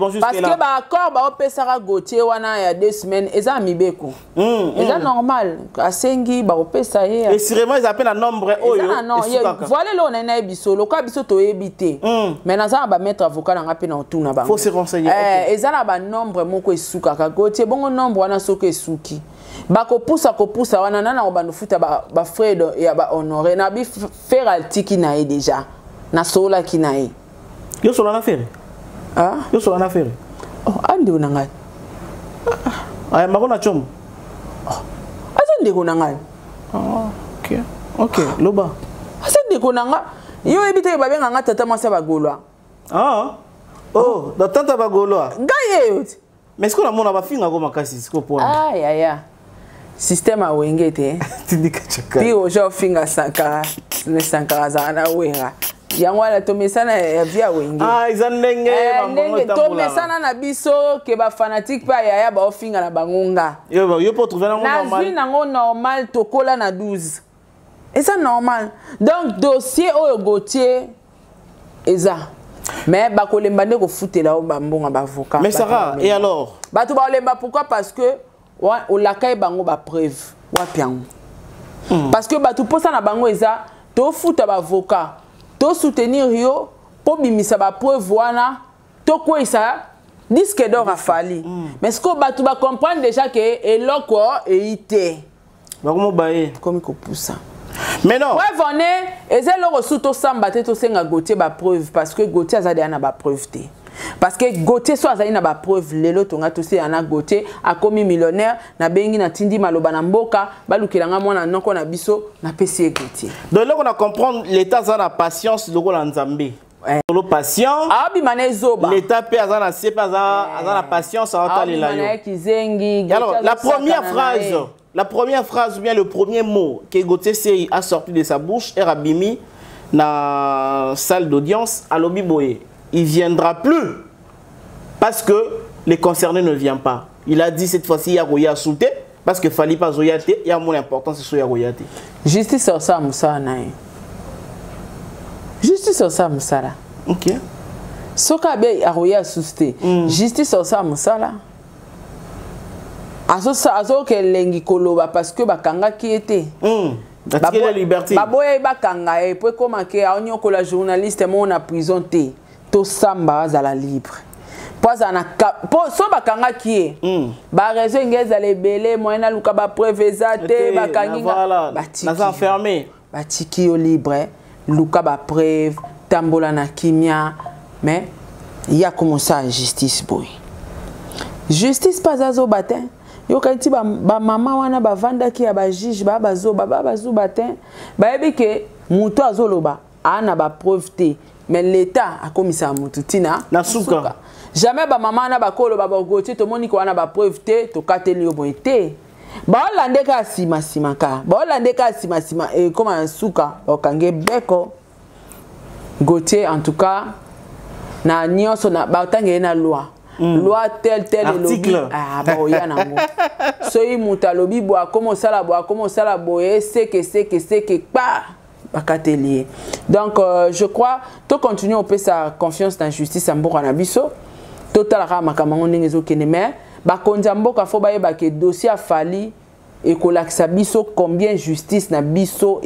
Speaker 2: jusque
Speaker 3: parce
Speaker 2: là
Speaker 3: parce que ba accord ba opesaka Gauthier wana ya 2 semaines eza mibeko eza normal asengi ba opesa ye
Speaker 2: et sûrement ils appellent un nombre oyo
Speaker 3: voilà lo na biso lo ka biso to ebité mais na za ba mettre avocat na ngapi na otuna ba
Speaker 2: faut se renseigner
Speaker 3: eza na ba nombre moko esuka ka Gauthier bongo nombre wana soko esuki bako poussa wana nana obanu futa ba frère ya ba honoré na bi faire altiki na e déjà na sola ki na e
Speaker 2: yo sola na faire yo sola na faire
Speaker 3: oh andi unanga
Speaker 2: ay makona chom
Speaker 3: azande kunanga
Speaker 2: OK loba
Speaker 3: azande kunanga yo ebite ba benga ngata tata mwasa bagolwa
Speaker 2: oh da tata bagolwa
Speaker 3: gaye
Speaker 2: mais est-ce qu'on a mon abafinga ko makasi siko pona
Speaker 3: ya système a wengete
Speaker 2: tindika chaka
Speaker 3: pi ojo finga sankara ne sankara za na wera yango wana tomesana ya via wenge
Speaker 2: ah izandenge
Speaker 3: ndenge tomesana na biso ke ba fanatique pa yaya ba ofinga na bangonga
Speaker 2: yo pour trouver nango normal
Speaker 3: nazwi nango normal tokola na 12 et ça normal donc dossier oyo Gauthier eza mais bakolemba nde kofutela o bambonga bavocat
Speaker 2: mais Sarah et alors
Speaker 3: bato baolemba pourquoi parce que olakaye bango ba preuve wapi yango parce que bato posa na bango eza to futa bavocat to soutenir yo po bimisa ba preuve wana to kwesa disque d'or a fali mais ce que bato ba comprendre déjà que eloko eite
Speaker 2: bakomo baye
Speaker 3: comme ko poussa
Speaker 2: mais non
Speaker 3: ouais venez eza loko suto samba te to senga Gauthier ba preuve parce que Gauthier azali na ba preuve te parce que Gauthier so azali na ba preuve lelo tonga to se ana Gauthier akomi millionnaire na bengi na tindi maloba na mboka balukelanga mwana noko na biso na pesi Gauthier
Speaker 2: donc là on a comprendre l'état za na patience loko la nzambe le patient
Speaker 3: abi manezoba
Speaker 2: l'état pe azana c'est pas azana patience à entendre la yo alors la première phrase ou bien le premier mot que Gauthier a sorti de sa bouche est Rabimi na salle d'audience à Lobi Boye. Il viendra plus parce que les concernés ne viennent pas. Il a dit cette fois-ci il y a Roya Souté parce que fallait pas Zoyate, il y a mon importance c'est Soya Royate.
Speaker 3: Justice sur ça Moussa nae. Justice sur ça Moussa là.
Speaker 2: OK.
Speaker 3: Soka be Roya Souté. Justice sur ça Moussa là. Azo ke lengi koloba parce que bakanga qui était
Speaker 2: la liberté
Speaker 3: baboye bakanga et puis comment que onyo ko la journaliste mo na prison te to samba za la libre poza na so bakanga qui est ba raison ngeza le belé moyena luka ba preuve zate bakangi
Speaker 2: na enfermé
Speaker 3: batiki yo libre luka ba preuve tambola na kimia mais il y a comme ça justice boy justice pas azo batin yo kanti ba mama wana ba vanda ki ya ba juge ba bazo batin ba yebi ke muto azoloba ana ba preuve te mais l'état a komisa mutu tina
Speaker 2: na suka
Speaker 3: jamais ba mama na ba kolo ba Gauthier to moni ko wana ba preuve te to kateli yo boite ba olande ka sima et comme un suka okange beko Gauthier en tout cas na nyonso na ba tange na loi loi tel
Speaker 2: article
Speaker 3: ah bah oya nango soyi muta lobi boa comment ça la boye c'est que pas bakatelier donc je crois to continuer on peut sa confiance dans justice en mboka na biso total ra makamango ndenge ezokene mais bakonza mboka fo baye ba ke dossier a fali et kolakisa biso combien justice na biso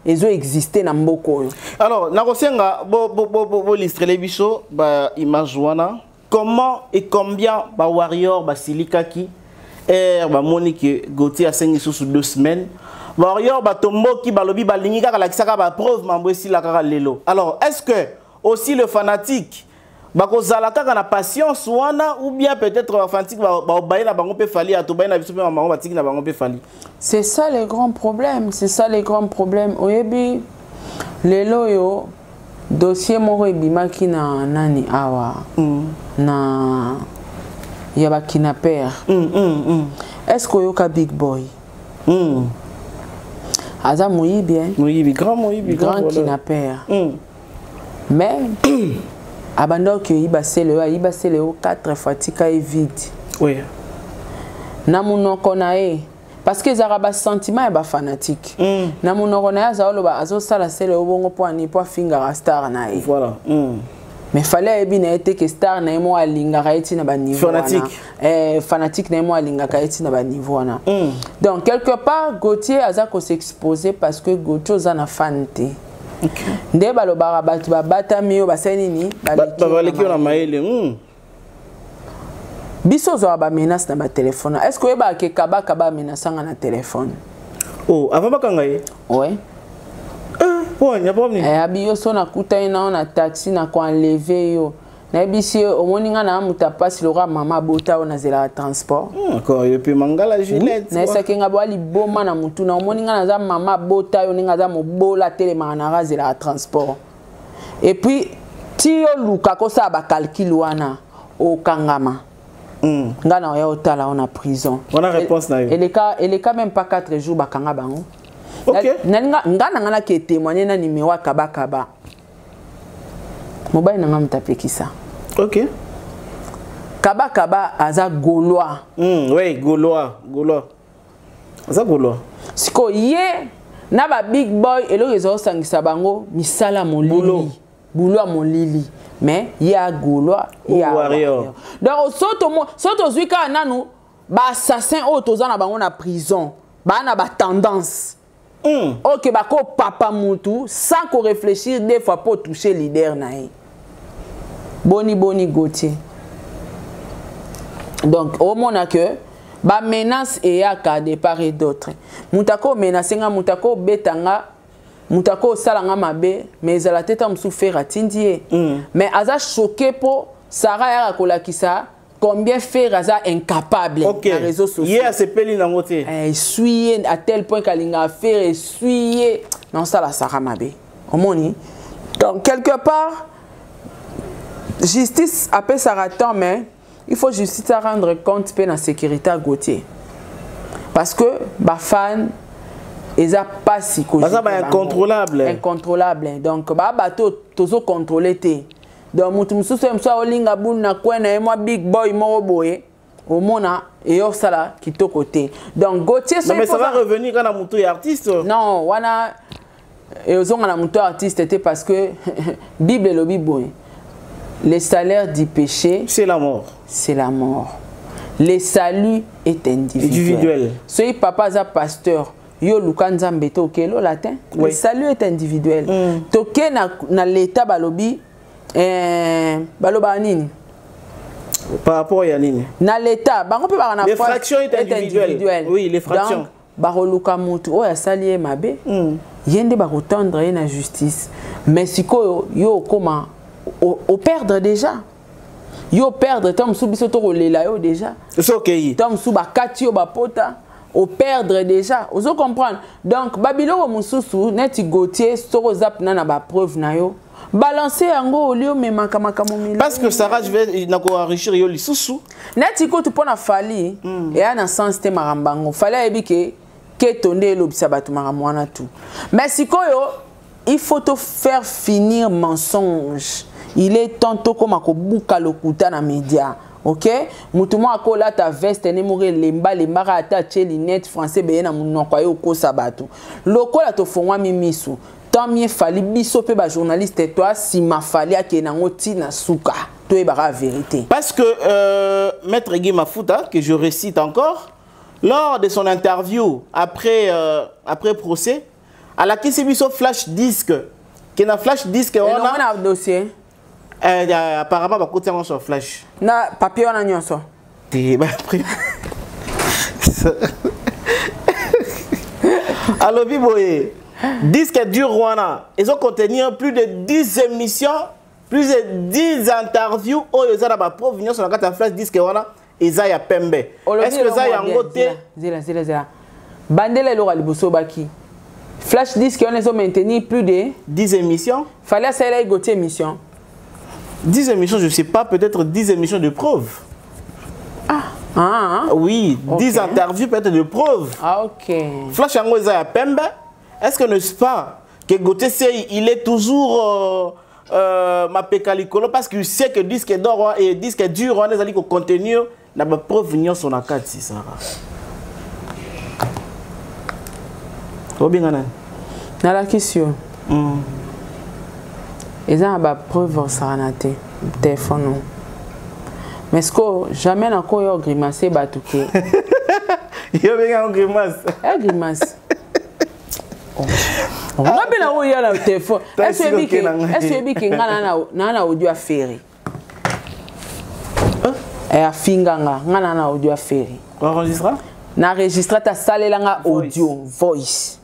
Speaker 3: ezo exister na mboko oyo
Speaker 2: alors nakosenga bo listrele biso ba image wana comment et combien ba warrior ba silikaki ba monique Gauthier a sengi sous 2 semaines warrior ba tomboki ba lobi ba lingi kaka lakisaka ba preuve mambo esila kaka lelo alors est-ce que aussi le fanatique ba kozala kaka na patience wana ou bien peut-être ba fanatique ba baye na bango pe fali ato baye na biso pe bango batiki na bango pe fali
Speaker 3: c'est ça les grands problèmes oyebi lelo yo dossier moko ebimaki na nani awa na yaba kidnapper est-ce que yoka big boy aza moyibi grand kidnapper mais abandon que yiba sele 4 fois tika e vide
Speaker 2: oui
Speaker 3: na munoko na e parce que ezaka ba sentiment ba fanatique na munoko na za oloba azo sala sele obongo po ani po finga star na e
Speaker 2: voilà
Speaker 3: mais fallait ebi na été que star na mo alinga kaiti na ba niveau fanatique na mo alinga kaiti na ba niveau na donc quelque part Gauthier azako s'exposer parce que Gauthier zana fanté nde balobaka bato babatami yo basali nini
Speaker 2: baleki na maele
Speaker 3: biso zo ba menace na ba téléphone est-ce que ba ke kabaka ba menace na téléphone
Speaker 2: oh avant bakanga ye
Speaker 3: ouais
Speaker 2: bon ya problème
Speaker 3: abi yo so na kuta ina na taxi na ko enlever yo na bisi o moninga na muta passe le roi mama bota na zela transport
Speaker 2: encore et puis mangala Gillette
Speaker 3: na sakenga bali boma na mutu na moninga na za mama bota yo ninga za mobola telema na zela transport et puis ti yo luka ko sa ba calcul wana o kangama ngana oya otala on a prison
Speaker 2: on a réponse na yo
Speaker 3: et les cas même pas 4 jours bakanga bango
Speaker 2: OK
Speaker 3: ngana ke témoigner na numéro kabakaba Mobile n'a pas tapé qui ça.
Speaker 2: Ok.
Speaker 3: Kaba Kaba aza Gaulois.
Speaker 2: Oui, Gaulois. Aza Gaulois.
Speaker 3: Siko ye na ba big boy elo rezo sangisa bango misala molili. Boulot à molili. Mais il y a Gaulois, il y a warrior. Donc soto zuika nanu ba assassin otoza na bango na prison. Ba na ba tendance. Ok, bah, papa moutou, sans qu'on réfléchisse des fois pour toucher le leader. Boni Gauthier. Donc, au moins que, bah, menace et à de part et d'autre. Moutako menace, moutako betanga, moutako salanga mabe, mais à la tête à souffrir à tindie. Mais aza choqué pour Sarah ya kola kisa. Combien faire Aza incapable dans les réseaux sociaux.
Speaker 2: Hier, c'est Peli dans côté.
Speaker 3: Essuyer à tel point qu'elle a fait essuyer. Non, ça la Sarah Mabé. Donc, quelque part, justice appelle Sarah tant, mais il faut justice à rendre compte de la sécurité à Gauthier. Parce que, les fans, ils n'ont pas psychologique.
Speaker 2: C'est incontrôlable.
Speaker 3: Incontrôlable. Donc, les bateaux, tous contrôlés. Donc, mutu mususu msa olinga buna kwena ema big boy moro boye au mona et yo sala kitoko te. Donc Gauthier
Speaker 2: non, mais ça va revenir quand la mutu est artiste.
Speaker 3: Non, wana et aux la mutu artiste était parce que Bible le Bible. Le salaire du péché,
Speaker 2: c'est la mort.
Speaker 3: C'est la mort. Le salut est individuel. Soyez papa za pasteur. Yo lukanza mbeto kelo latin. Le salut est individuel. Toke na l'état balobi baloba nini
Speaker 2: par rapport à nini
Speaker 3: na l'état bango pe ba na
Speaker 2: les fractions est individuelles. Oui, les fractions.
Speaker 3: Donc baroluka mutu o ya salier mabe yende ba retendre na justice. Mais siko yo comment au perdre déjà. Yo perdre tom sou biso to lela yo déjà.
Speaker 2: C'est OK.
Speaker 3: Tom sou ba kati yo ba pota au perdre déjà. Ozo comprendre. Donc babilo mususu neti Gauthier soko zap na ba preuve na yo. Balancer ango au lieu mais makamakamomi.
Speaker 2: Parce que Sarah je vais na ko enrichir yo li susu.
Speaker 3: Neti ko tu pona fali et a na sens te marambango. Fali ebike ke tonde lobisa batu maramwana tout. Mais sikoyo il faut te faire finir mensonge. Il est tantôt comme à buka lokuta na média. OK? Mutumo akola ta veste ne mourir lemba lemba ata chelinette français be na munoko yo ko sabatu. Lokola to fongwa mimisu. Tant mieux fallait biso pe ba journaliste et toi si ma fallait que nango tina suka to e bara vérité. Parce
Speaker 2: que maître Guy Mafuta que je récite encore lors de son interview après procès à la question biso flash disque que na flash disque on
Speaker 3: a un dossier
Speaker 2: apparemment ba côté sur flash
Speaker 3: na papier on a nyonso
Speaker 2: te ba après allo biboye disque dur Rwanda, ils ont contenir plus de 10 émissions, plus de 10 interviews où ils ont la provenance sur la flash disque Rwanda et ça y a Pembe. Est-ce que ça y a un côté
Speaker 3: zela bandele lo liboso baki flash disque on les a maintenu plus de
Speaker 2: 10 émissions.
Speaker 3: Fallait ça là goté émission.
Speaker 2: 10 émissions, je sais pas, peut-être 10 émissions de preuves. Oui, 10 interviews peut-être de preuves.
Speaker 3: Ah OK.
Speaker 2: Flash yango ça y a Pembe. Est-ce que n'est-ce pas que Gauthier il est toujours ma pécalicolo parce qu'il sait que disque d'or et disque dur on les a dit que contenu n'a pas provenance sur la carte si ça. Trop bien nan.
Speaker 3: Na la question. Et ça ba preuve ça na te téléphone. Mais est-ce que jamais na ko yo grimacer batuke.
Speaker 2: Yo bien en grimace.
Speaker 3: Grimace. On a bien envoyé la téléphone. Est-ce que ngana audio affaire? Finganga ngana audio affaire.
Speaker 2: Enregistra?
Speaker 3: Na registra ta salle langa audio voice.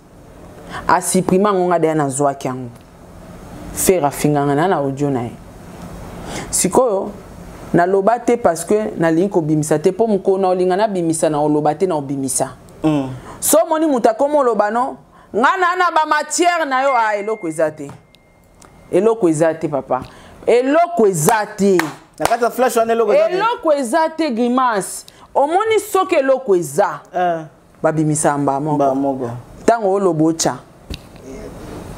Speaker 3: A supprimer ngonga de na zwa kyango. Faire finganga na audio na. Sikoyo na lobate parce que na linko bimisa te po mko na olingana bimisa na lobate na obimisa. So moni mutakomo lobano ngana na ba matière na yo a eloko ezate. Eloko ezate papa. Eloko ezate.
Speaker 2: Na kata flash on eloko ezate.
Speaker 3: Eloko ezate grimace. Omoni soke eloko eza. Ba bimisa mba mongo. Tango lobocha.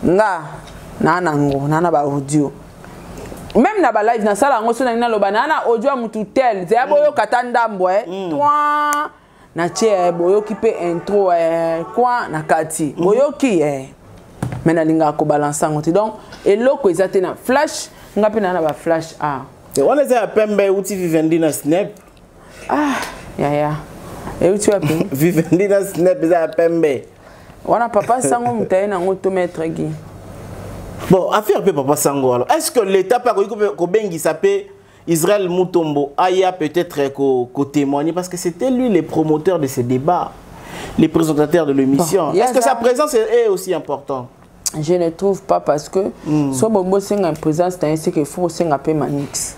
Speaker 3: Nga na nango na ba audio. même na ba live na sala ngo so na lobana na audio ya mutu tel ze boyo katandambo toi na tie boyo ki pe intro quoi na kati boyo ki mais na linga ko balancer ngoti donc eloko ezate na flash ngapi na ba flash
Speaker 2: on les a pembe uti vivendi na snap
Speaker 3: ya e uti wa pe
Speaker 2: vivendi na snap za pembe
Speaker 3: wana papa sango mutaye na ngoto maître gi.
Speaker 2: Bon, affaire pe papa sango alors. Est-ce que l'État pas ko bengi sapé Israël Mutombo aya peut-être ko témoigner parce que c'était lui les promoteurs de ces débats, les présentateurs de l'émission. Bon, est-ce que sa présence est aussi importante?
Speaker 3: Je ne trouve pas parce que soit bobo senga présence c'est que faut senga pe manix.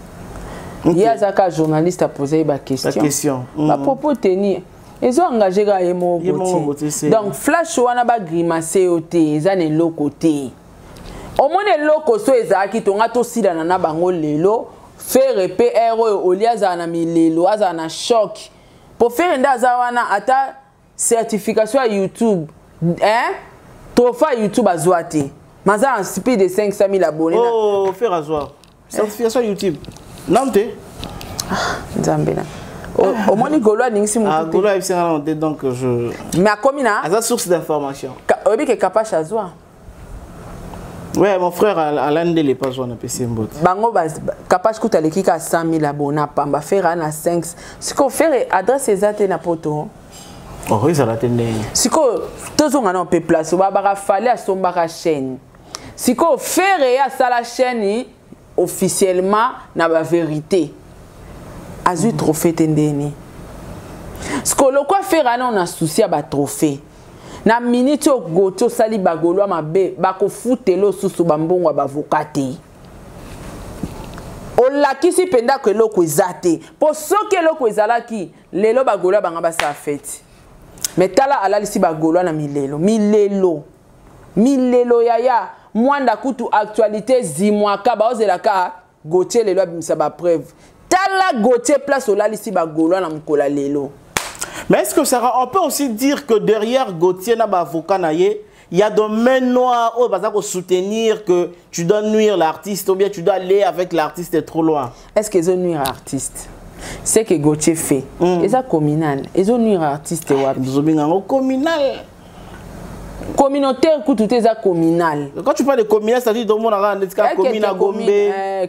Speaker 3: Il y a zaka journaliste a posé ba question. Ba propos tenir. Ils ont engagé ga yemo côté. Donc flash wana ba grimacer oté, ezane lo côté. Au moins les locaux so ezaki tonga to sida na bango lelo faire PRO oliaza na milelo aza na choc pour faire ndaza wana ata certification à YouTube trophée YouTube azwati maza un speed de 500 000 abonnés
Speaker 2: faire azwa certification YouTube nante
Speaker 3: nzambena au moins Golo ningsi mutu
Speaker 2: Golo c'est donc je
Speaker 3: mais a komina
Speaker 2: aza source d'information
Speaker 3: obi ke capable azwa.
Speaker 2: Ouais, mon frère Alain de les pas joué na PC mbot.
Speaker 3: Bango capable kuta lekika 100 000 abonnés pamba faire na 5. Siko faire adresse exacte na poto.
Speaker 2: Oh, oui, ça la tendé.
Speaker 3: Siko tozo ngana on peut place ba ba fallait à son baka chaîne. Siko faire ya sala chaîne officiellement na ba vérité. Azu trophée tendeni. Siko le quoi faire ana on a souci à ba trophée. Na minute goto sali bagolo mabe bako futelo susu bambongo bavokate olakisi penda ko eloko ezate po soki eloko ezalaki lelo bagolo banga basa fete mais tala alalisi bagolo na milelo yaya mwanda kutu actualité zimwaka baozelaka gotier lelo abimisa ba preuve tala gotier place olalisi bagolo na mkola lelo.
Speaker 2: Mais est-ce que ça, on peut aussi dire que derrière Gauthier n'a pas avocat il y a de mains noires où il faut soutenir que tu dois nuire l'artiste ou bien tu dois aller avec l'artiste trop loin.
Speaker 3: Est-ce qu'ils ont nuire l'artiste? C'est que Gauthier fait. Ils ont communal. Ils ont nuire l'artiste.
Speaker 2: Ils ont communal.
Speaker 3: Communautaire, tout est communal.
Speaker 2: Quand tu parles de communal, ça dit que tout le monde a une commune à Gombe.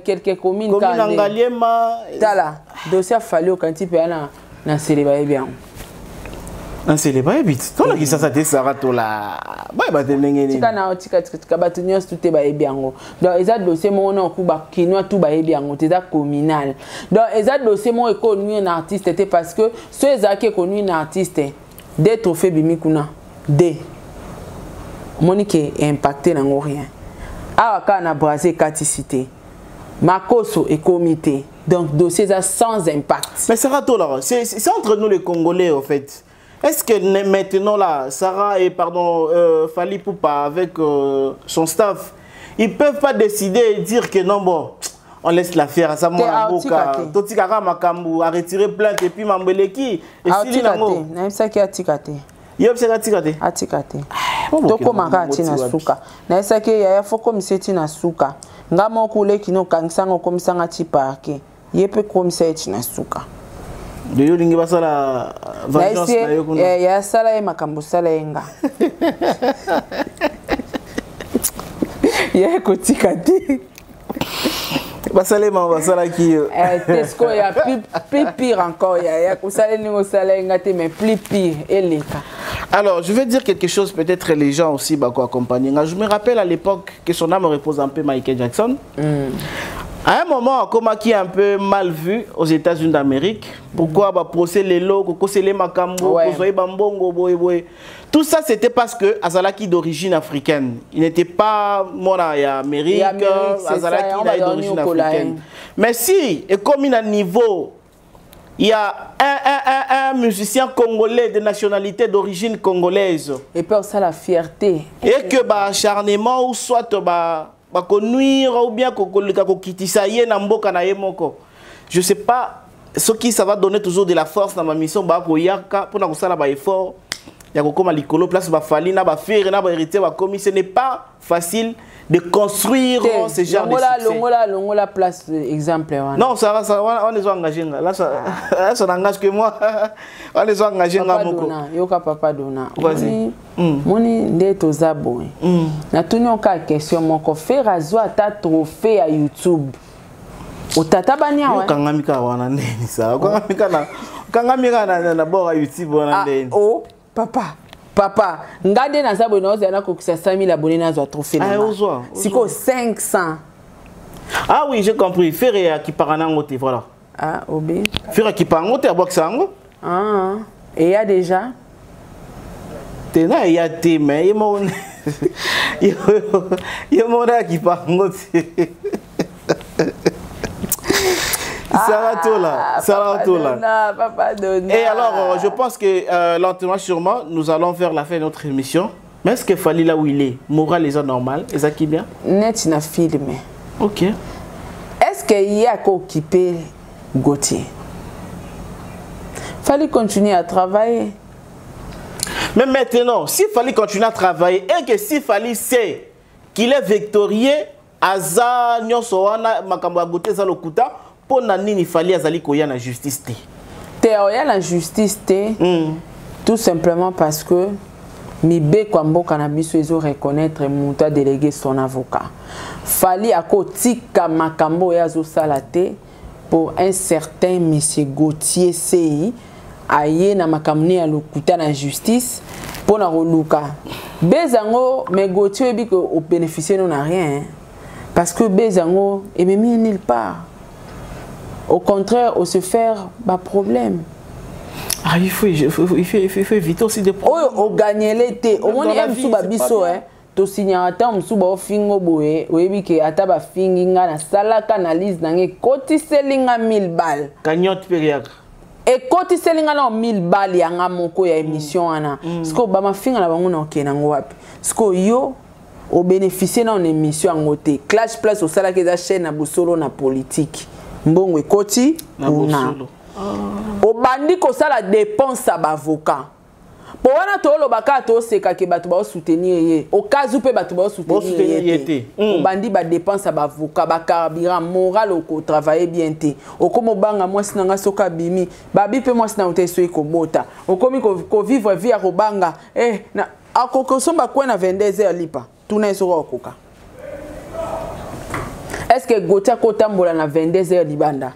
Speaker 3: Quelques communes.
Speaker 2: Commune à Ngaliema.
Speaker 3: Tala. Dossier fallu quand tu peux aller dans Célébrer bien.
Speaker 2: Un célébrer vite. Quand on a ça te sera tout là. Bah bah tenengeni.
Speaker 3: Tika na tika batunyo tout te ba ebiango. Donc eza dossier mo na kuba kinwa tout ba ebiango te za communal. Donc eza dossier mo économie un artiste était parce que ceux eza qui connu un artiste des trophées bimikuna des Monique est impacté dans rien. Ah kana brasé caticité. Makoso et comité. Donc dossier ça sans impact.
Speaker 2: Mais Sarah là, c'est entre nous les Congolais en fait. Est-ce que maintenant là, Sarah et Fally Poupa avec son staff, ils peuvent pas décider et dire que non bon, on laisse l'affaire à Samoa Mboka, Totikara Makambu a retiré plainte et puis Mambeleki et Sili Nango.
Speaker 3: Naimsa ki atikate.
Speaker 2: Yobse atikate.
Speaker 3: Atikate. Toko maka tina suka. Naimsa ki ya foko miseti na suka. Ngamo kule kino kangisango komisanga tipake. Yepe komiseti na suka.
Speaker 2: De yolingi basala vengeance na yokuna.
Speaker 3: Ya sala e makambo sala enga. Ya kotikate.
Speaker 2: Basala qui
Speaker 3: Tesco ya plus pire encore ya kusala ni osala enga te mais plus pire eleka.
Speaker 2: Alors, je vais dire quelque chose, peut-être les gens aussi bah, accompagner. Je me rappelle à l'époque que son âme repose un peu Michael Jackson. À un moment, comme qui est un peu mal vu aux États-Unis d'Amérique, pourquoi bah, procès les logos, procès les macambo, bambongo, tout ça c'était parce que Azalaki d'origine africaine. Il n'était pas mon Amérique, Azalaki d'origine africaine. Mais si, et comme il a un niveau, il y a un musicien congolais de nationalité d'origine congolaise.
Speaker 3: Et pour ça la fierté.
Speaker 2: Et que bah acharnement ou soit bah nuire ou bien je sais pas ce qui ça va donner toujours de la force dans ma mission bah pour yaka pour na kusala ba effort ya kokoma likolo place ba fali na ba faire na ba héritier ba commis, ce n'est pas facile de construire ce genre de succès.
Speaker 3: Longola place exemple.
Speaker 2: Non, ça on les a engagés là, ça n'engage que moi. On les a engagés là moko.
Speaker 3: Yoka papa dona.
Speaker 2: Vas-y.
Speaker 3: Moni ndeto zabo. Na tuni oka question moko faire azwa ta trophée à YouTube. Otata banya wa.
Speaker 2: Kangamika wana neni ça. Kangamika na bora YouTube wana neni.
Speaker 3: Oh papa, ngade na zabo na ozana ko 500 000 abonnés na zo trophée na. Siko 500.
Speaker 2: Ah oui, j'ai compris. Faire qui parana ngote voilà.
Speaker 3: Ah, obi.
Speaker 2: Faire qui parana ngote aboksango.
Speaker 3: Ah. Et il y a déjà
Speaker 2: il y a des mais il y a qui parana ngote. Et alors, je pense que lentement, sûrement, nous allons vers la fin de notre émission. Mais est-ce qu'il fallait là où il est, moral les autres normal, est ça qui bien?
Speaker 3: Net na film.
Speaker 2: Ok.
Speaker 3: Est-ce qu'il y a qu'à occuper Gauthier? Fallait continuer à travailler.
Speaker 2: Mais maintenant, s'il fallait continuer à travailler et que s'il fallait c'est qu'il est victorieux, Aza Nyosoana Makamba Gauthier Zalokuta. Pour nani il fallait azali koya na justice té.
Speaker 3: Théoria la justice té. Tout simplement parce que Mibe Kwambo Cannabis ils reconnaître Mouta délégué son avocat. Fallait à kotika makambo ya zo salate pour un certain monsieur Gauthier CI aye na makamne ya lokuta na justice pour na roluka. Bezango mais Gauthier bi que au bénéficier non a rien parce que Bezango est même nulle part. Au contraire, au se faire bah problème.
Speaker 2: Ah, il faut éviter aussi des problèmes.
Speaker 3: Oh, gagner l'été. Au moins, il y a un sous babiso, hein. To signata un sous ba fingo boé. Oui, que ataba finginga na sala canalise nange koti selinga 1000 balles.
Speaker 2: Cagnotte période.
Speaker 3: Et koti selinga na 1000 balles yanga moko ya émission ana. Sko ba ma finga na bango na okenango wapi. Sko yo au bénéficier na émission ngote. Clash Plus au sala ke za chaîne na busolo na politique. Mbongwe koti una obandi ko sala dépense à avocat po wana to lo baka to seka ke batu ba soutenir ye o kazu pe batu ba soutenir ye obandi ba dépense à avocat ba carburant moral ko travailler bien te o komo banga moi sinanga soka bimi ba bi pe moi sina uté so ko bota o komi ko vivre vie à robanga na akoko somba kwa na 22h lipa tuna eso koka. Est-ce que Gauthier Kotambola na 22h libanda?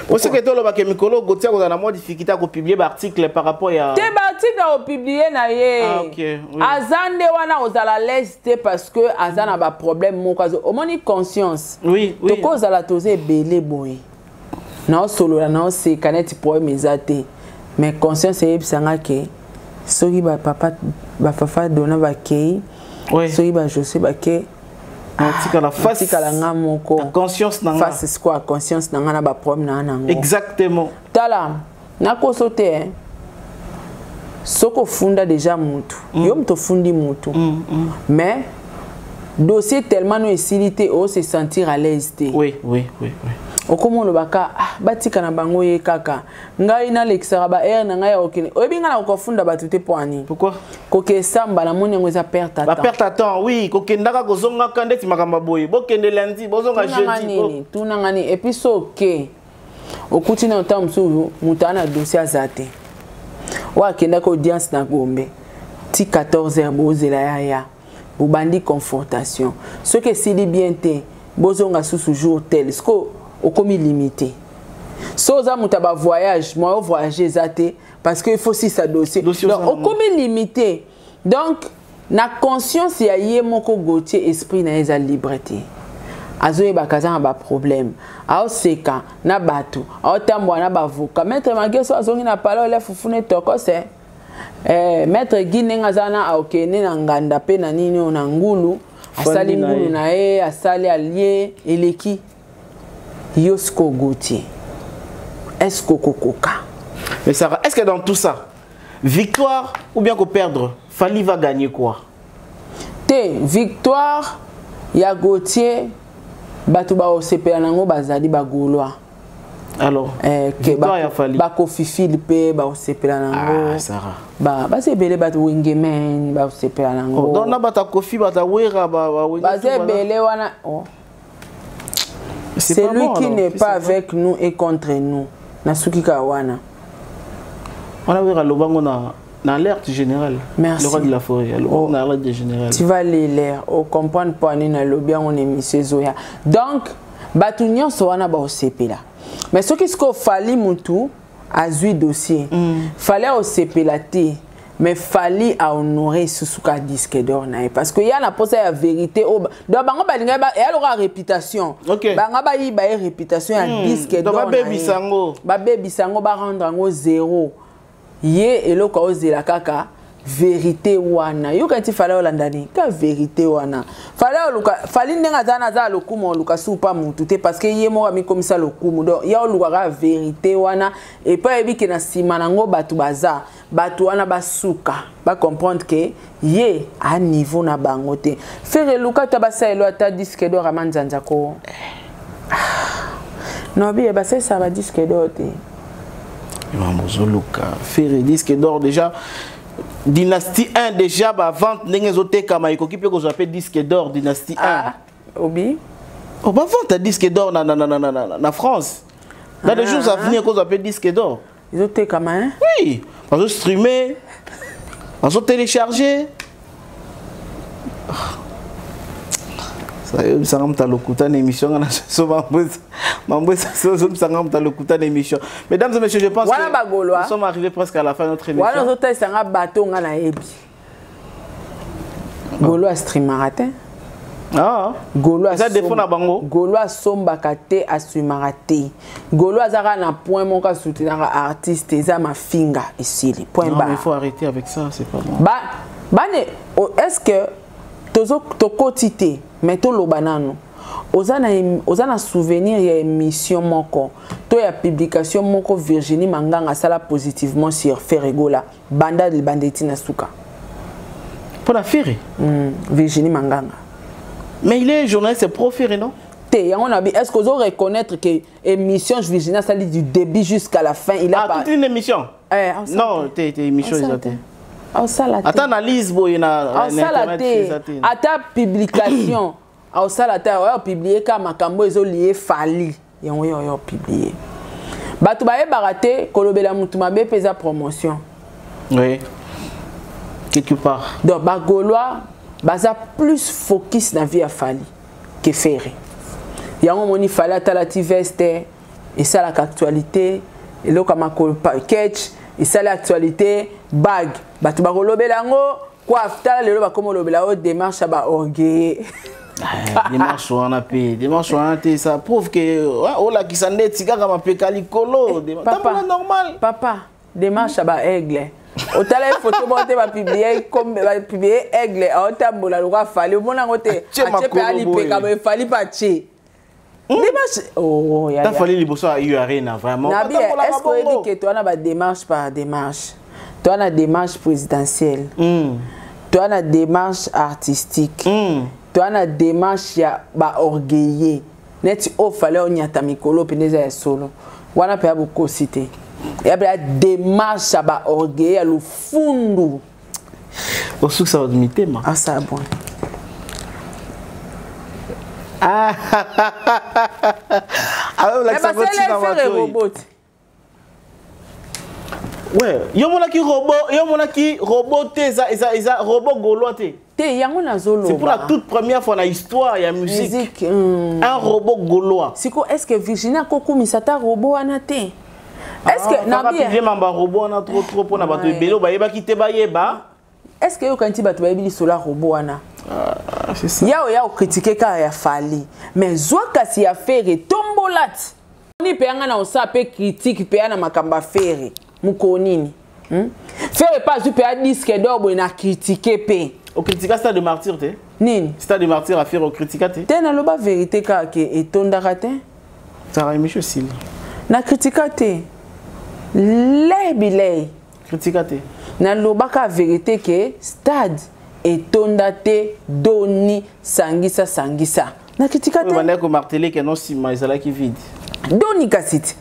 Speaker 2: Vous savez que tout le monde Mikolo Gauthier a la difficulté à publier l'article par rapport à.
Speaker 3: Tes articles à publier na ye.
Speaker 2: Ah ok.
Speaker 3: Azande wana ozala leste parce que Azan a ba problème mon cas. Au moins conscience.
Speaker 2: Oui.
Speaker 3: To cause la toze belé boy. Na solo la na se caneti problème ezate. Mais conscience e bisanga ke soki ba papa ba fafa dona ba kei.
Speaker 2: Oui.
Speaker 3: Soki ba José ba ke
Speaker 2: la face
Speaker 3: la
Speaker 2: conscience nanga
Speaker 3: face quoi conscience nanga na ba problème nanga
Speaker 2: exactement
Speaker 3: tala na ko sauter soko funda déjà mutu yo mto fundi mutu mais dossier tellement no facilité o se sentir à l'aise.
Speaker 2: Oui.
Speaker 3: Okomo lo baka batika na bango ye kaka ngai na lexera ba na ngai okene oyebinga na okofunda batute poani.
Speaker 2: Pourquoi?
Speaker 3: Koke samba na moni ngo za perte temps.
Speaker 2: Ba perte temps oui kokendaka kozonga kandeti makamba boye bokende lundi bozonga jeudi
Speaker 3: tuna ngani et puis so ke okuti na temps msuzu mutana dossier azate wa kenda ko audience na Gombe ti 14h bozela ya bobandi confrontation ce que sili bien te bozonga sous jour tel sko au commis limité. Soza mutaba voyage, moi voyager zate parce que il faut si ça dossier. Donc au commis limité. Donc na conscience ya yé moko Gauthier esprit na eza liberté. Azoye bakaza ba problème. Ao seka na batu, ao tambwa na bavoka. Maître Mageso azongi na parole fufune toko se. Maître Guinenga zana aokene na nganda pe na nini na ngulu. Asali ngulu na asali allié eleki. Yosko Gauthier. Est-ce que Kokoka?
Speaker 2: Mais Sarah, est-ce que dans tout ça, victoire ou bien perdre, Fally va gagner quoi?
Speaker 3: Victoire, ya Gauthier, Batouba Osepela Nango Bazadi Bagouloa.
Speaker 2: Alors,
Speaker 3: victoire ya Fally. Ba Kofi Philippe ba osepela nango.
Speaker 2: Ah, Sarah.
Speaker 3: Ba sebele ba Wingemen ba osepela nango.
Speaker 2: Donc na bata Kofi bata wera ba
Speaker 3: ba sebele wana. C'est lui qui n'est pas avec nous et contre nous. Nasuki Kawana.
Speaker 2: On a wera lobango na alerte générale.
Speaker 3: Merci.
Speaker 2: Le roi de la forêt. On a alerte générale.
Speaker 3: Tu vas lire on comprendre pas ni na lobby on émission zoya. Donc batunyo so wana ba osepela. Mais ce qui se Fally mutu azui dossier. Fallait osepela te. Mais fallait honorer Susuka disque d'or parce que y a la posée la vérité donc bango balinga ba elle aura réputation bango ba yi ba réputation ya disque d'or ba baby sango ba rendre ngo zéro ye eloko ozela kaka vérité wana yo quand il fallait olandani ka vérité wana fallait ndenga zana za lokumo luka supa mutu te parce que ye mo ami comme ça lokumo donc ya oluka vérité wana et pas ebi ke na sima nango batu baza batu wana basuka ba comprendre que ye a niveau na bango te faire luka ta basa elo ata disque d'or amanzanza ko no bi ba ça ba disque d'or te
Speaker 2: Mamozo luka faire disque d'or déjà Dynastie 1 déjà bah vente n'engezote kama ikoki pe ko appelle disque d'or Dynastie 1
Speaker 3: obi
Speaker 2: on va vendre disque d'or na France dans les jours à venir qu'on appelle disque d'or
Speaker 3: ils ont été comme hein
Speaker 2: oui on va streamer on va télécharger ça y est ça ramène ta locuta émission on a émission. Mesdames et messieurs, je pense que nous sommes arrivés presque à la fin de notre émission.
Speaker 3: Voilà, nous sommes bateau ngana ebi. Golo a stream marathon.
Speaker 2: Ah.
Speaker 3: Golo a
Speaker 2: ça défend na bango.
Speaker 3: Golo a somba kate a stream marathon. Golo a zara na point mon ka soutenir artiste za ma finga ici les point bas.
Speaker 2: Non, mais il faut arrêter avec ça, c'est pas bon.
Speaker 3: Est-ce que to quotité mais to lo banano Ozana souvenir ya émission moko to ya publication moko Virginie Manganga sala positivement sur Ferregola banda de bandeti na suka
Speaker 2: pour la Ferre
Speaker 3: Virginie Manganga
Speaker 2: mais il est journaliste c'est pro Ferre non
Speaker 3: est-ce que vous reconnaître que émission Virginie ça du début jusqu'à la fin il a
Speaker 2: pas toute une émission non t'es émission attends analyse boy na
Speaker 3: internet ata publication au salata on a publié comme makambo ezolié Fally yango yo publié batu ba e baraté kolobela mutu mabe pesa promotion
Speaker 2: oui quelque part
Speaker 3: donc ba golois baza plus focus na vie à Fally que Ferre yango moni Fally atalati veste et ça la actualité et lo kama catch et ça l'actualité bag batu ba kolobela ngo quoi afta lelo ba komo lobela o démarche ba orgueil
Speaker 2: Dimanche on a payé dimanche on a été ça prouve que oh la qui s'en est tika comme pekali kolo
Speaker 3: papa
Speaker 2: normal
Speaker 3: papa démarche ba aigle au tala photo monté va publier comme va publier aigle au tambola le roi Fally au mon ngote achepe ali peka ba Fally pa che démarche oh ya
Speaker 2: Fally liboso a eu arena vraiment
Speaker 3: est-ce que dit que toi na ba démarche par démarche toi na démarche présidentielle toi na démarche artistique toi na démarche ya ba orgueillé net o fallait on yata mikolo peneza ya solo wana pe aboko cité ya ba démarche ba orgueillé le fundu
Speaker 2: au sous ça admité ma
Speaker 3: ah ça bon
Speaker 2: ah la ça
Speaker 3: robot
Speaker 2: ouais yo mona ki robot eza robot gaulois te
Speaker 3: yango nazolo
Speaker 2: c'est pour la toute première fois dans l'histoire ya musique un robot gaulois
Speaker 3: siko est-ce que Virginie kokumisa ta robot wana te est-ce que
Speaker 2: na bien mamba robot na trop pour na bato ebelo ba yeba kite ba yeba
Speaker 3: est-ce que yo kanti bato ba yebi sola robot wana
Speaker 2: c'est ça
Speaker 3: ya critiquer ka ya Fally mais zwa kasi ya Ferre tombolat ni pe yanga na osa pe critique pe na makamba Ferre mukonini Ferre pas du pe disque d'or bo na critiquer pe
Speaker 2: au critica stade de martyr te
Speaker 3: nini
Speaker 2: stade de martyr à faire au critica te
Speaker 3: na loba vérité ka ke etondaka te
Speaker 2: ça ra micho sil
Speaker 3: na critica te lebilei
Speaker 2: critica te
Speaker 3: na loba ka vérité ke stade etonda te doni sangisa na critica te
Speaker 2: on a ko marteler que non si mais ça là qui vide
Speaker 3: doni kasiti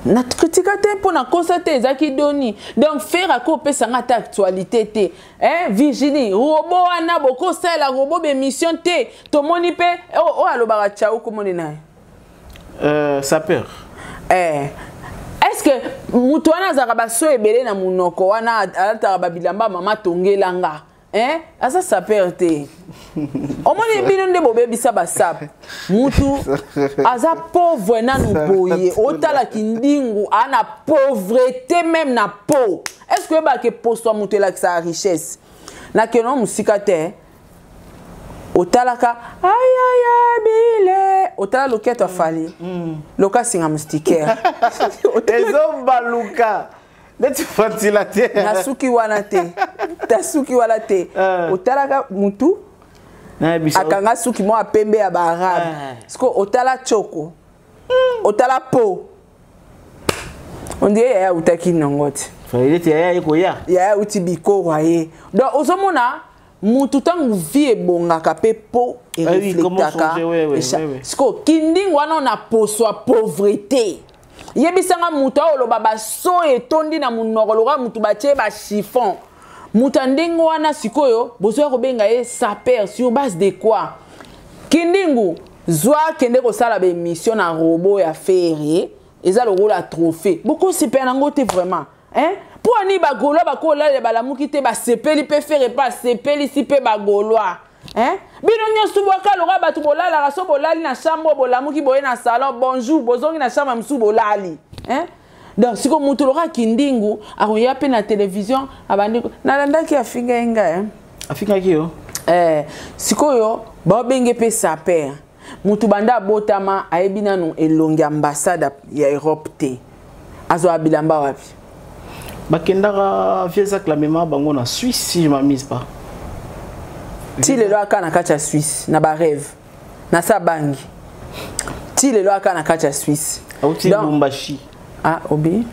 Speaker 3: na critique te pour na constater ezaki doni donc faire à couper ça ngata actualité te hein Virginie robot ana boko sala robot émission te to moni pe o alobaka chao ko moni na
Speaker 2: ça peur
Speaker 3: est-ce que mutu wana zaka baso ebele na munoko wana alata babilamba mama tongelanga hein asa ça perte au moins bino nde bobebisa basap mutu aza pauvre na nuboye otala kindingu ana pauvreté même na peau est-ce que ba ke poso mutu la sa richesse na kenon musika te otalaka ay bile otala loketo afali loka singa mustiker
Speaker 2: ezo baluka Neti ventilateur.
Speaker 3: Nasuki wana te. Tasuki wana te. Otalaka mutu. Akanga suki mo apembe ya barabe. Sko otala choko. Otala po. On dirait ya utaki nangoti.
Speaker 2: Fallait ya eko ya.
Speaker 3: Ya uti biko waye. Donc ozomona mutu tangu vie bongaka pe po et reflectaka. Sko kinding wana na poswa pauvreté. Yebisanga mutu oloba baso etondi na munoko loka mutu batie ba chiffon. Mutu ndingo wana sikoyo bozo kobenga ye saper sur base de quoi? Kindingu zwa kende ko sala be mission na robot ya ferie eza le rôle à trophée. Beaucoup se perd nango te vraiment, hein? Pour ani bagolo bakola le balamuki te ba sepeli pe faire pas sepeli si pe bagoloa. Hein? Bino nyosu boka loka batu bolala raso bolali na chambre bolamuki boye na salon bonjour bozongi na chambre msu bolali. Hein? Donc siko mutu loka kindingu akoya pe na télévision abandi na landaki afinga enga hein.
Speaker 2: Afinga kiyo?
Speaker 3: Siko yo ba benge pe saper. Mutu banda botama aebina no elongi ambassade ya Europe te. Azo abilamba wapi?
Speaker 2: Bakendaka fiesa clamement bango na Suisse si je m'amuse pas.
Speaker 3: Ti le loaka na kacha Suisse na ba rêve. Na sa bangi. Ti le loaka na kacha Suisse.
Speaker 2: Auti Lubumbashi.
Speaker 3: Ah obi.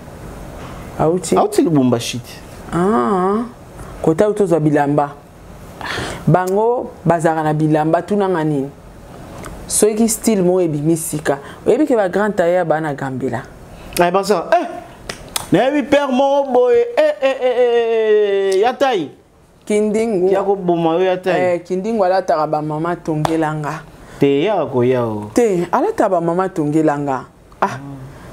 Speaker 3: Auti
Speaker 2: Lubumbashi.
Speaker 3: Ah. Kota utozo bilamba. Bango bazara na bilamba tunanga nini? Ceux qui style mo ebimisika. Oyebi ke ba grand tailleur bana gambela.
Speaker 2: Ah bah ça. Nebi père mo boy yatai.
Speaker 3: Kindingu.
Speaker 2: Yako boma yatai.
Speaker 3: Kindingu ala taraba mama tongelanga.
Speaker 2: Te yako yao.
Speaker 3: Te ala taraba mama tongelanga. Ah.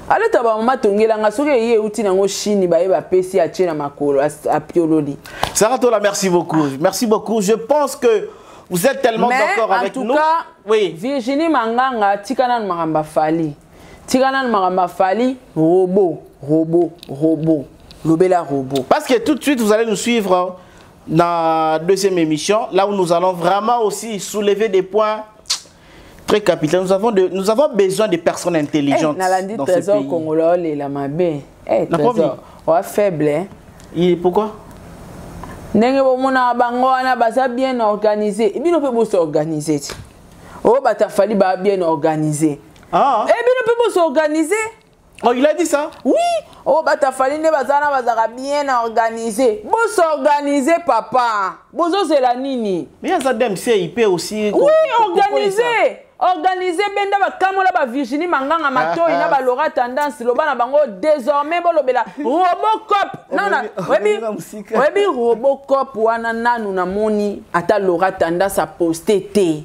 Speaker 3: Ala taraba mama tongelanga soki ye uti nango chini ba yeba pesi a tchena makolo a piololi.
Speaker 2: Sarah Tola, merci beaucoup. Merci beaucoup. Je pense que vous êtes tellement d'accord avec nous.
Speaker 3: Mais en tout cas,
Speaker 2: oui.
Speaker 3: Virginie Manganga, Tikanan Maramba Fali. Tikanan Maramba Fali, robot. Lobela robot.
Speaker 2: Parce que tout de suite, vous allez nous suivre dans la deuxième émission, là où nous allons vraiment aussi soulever des points très capitaux. Nous avons besoin de personnes intelligentes dans ce pays.
Speaker 3: Congolais, la mabe. Trésor, faible.
Speaker 2: Pourquoi?
Speaker 3: Ndenge bomona bango wana baza bien organisé. Bino pe bo s'organiser. Oh bata fali ba bien organisé.
Speaker 2: Ah.
Speaker 3: Bino pe bo s'organiser.
Speaker 2: Oh, il a dit ça?
Speaker 3: Oui. Oh bata fali ne bazana bazara bien organisé. Bo s'organiser papa. Bozo c'est la nini.
Speaker 2: Mais ya zadem c'est il peut aussi.
Speaker 3: Oui, organiser. Organiser benda ba kamola ba Virginie Manganga Matoyi na ba Laura Tendance loba na bango désormais bolobela Robocop. Non webi Robocop wana nanu na moni ata Laura Tendance a posté té.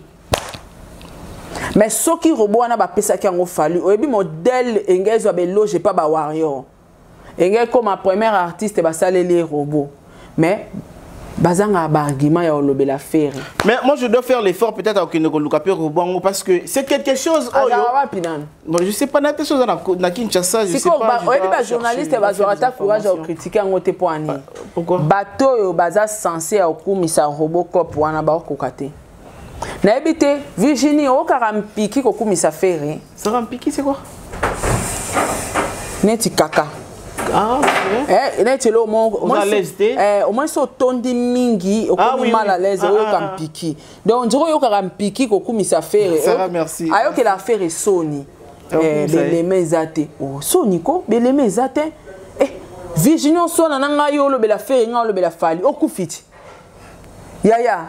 Speaker 3: Mais soki robot wana ba pesa ki yango falu webi modèle engezo ba loge pas ba warrior. Engel comme ma première artiste ba saleli robot. Mais bazanga ba argument ya olobela faire.
Speaker 2: Mais moi je dois faire l'effort peut-être à Kinokolukapi Robongo parce que c'est quelque chose bon je sais pas quelque chose na Kinshasa je sais pas.
Speaker 3: Si ba journaliste ba zorata courage à critiquer ngote poani.
Speaker 2: Pourquoi?
Speaker 3: Bato yo baza censé okumisa Robocop wana ba okokate. Na ebité Virginie okarampiki kokumisa faire.
Speaker 2: Ça rampiki c'est quoi?
Speaker 3: Neti kaka.
Speaker 2: Ah, ok.
Speaker 3: Neti lo mo
Speaker 2: à l'aise
Speaker 3: au moins so tondi mingi okumi mal à l'aise okampiki. Donc ndiro yokampiki kokumisa faire.
Speaker 2: Ça merci.
Speaker 3: Ayo que la faire est Sony. Beleme zate. Oh Sony ko beleme zate. Virginie sona nanga yo lo bela faire nga lo bela fali okufiti. Ya.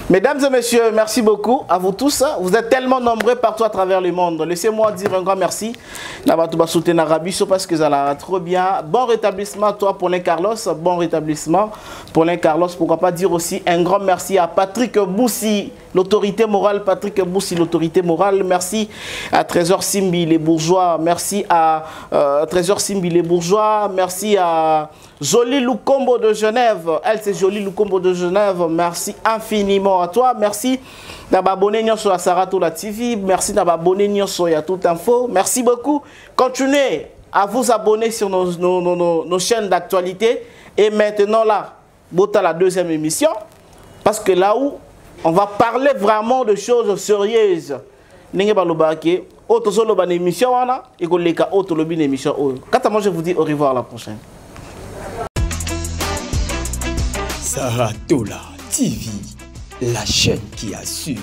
Speaker 2: Mesdames et messieurs, merci beaucoup à vous tous. Vous êtes tellement nombreux partout à travers le monde. Laissez-moi dire un grand merci. Parce que ça l'a trop bien. Bon rétablissement à toi, Paulin Carlos. Bon rétablissement, Paulin Carlos. Pourquoi pas dire aussi un grand merci à Patrick Boussi, l'autorité morale. Patrick Boussi, l'autorité morale. Merci à Trésor Simbi, les bourgeois. Merci à Trésor Simbi, les bourgeois. Merci à Jolie Lukombo de Genève. Elle, c'est Jolie Lukombo de Genève. Merci infiniment à toi. Merci d'abonner sur la Saratola TV. Merci d'abonner sur Tout Info. Merci beaucoup. Continuez à vous abonner sur nos chaînes d'actualité. Et maintenant, là, à la deuxième émission. Parce que là où on va parler vraiment de choses sérieuses. Autre émission, et autre émission. Quand je vous dis au revoir la prochaine.
Speaker 1: Saratola TV, la chaîne qui assure.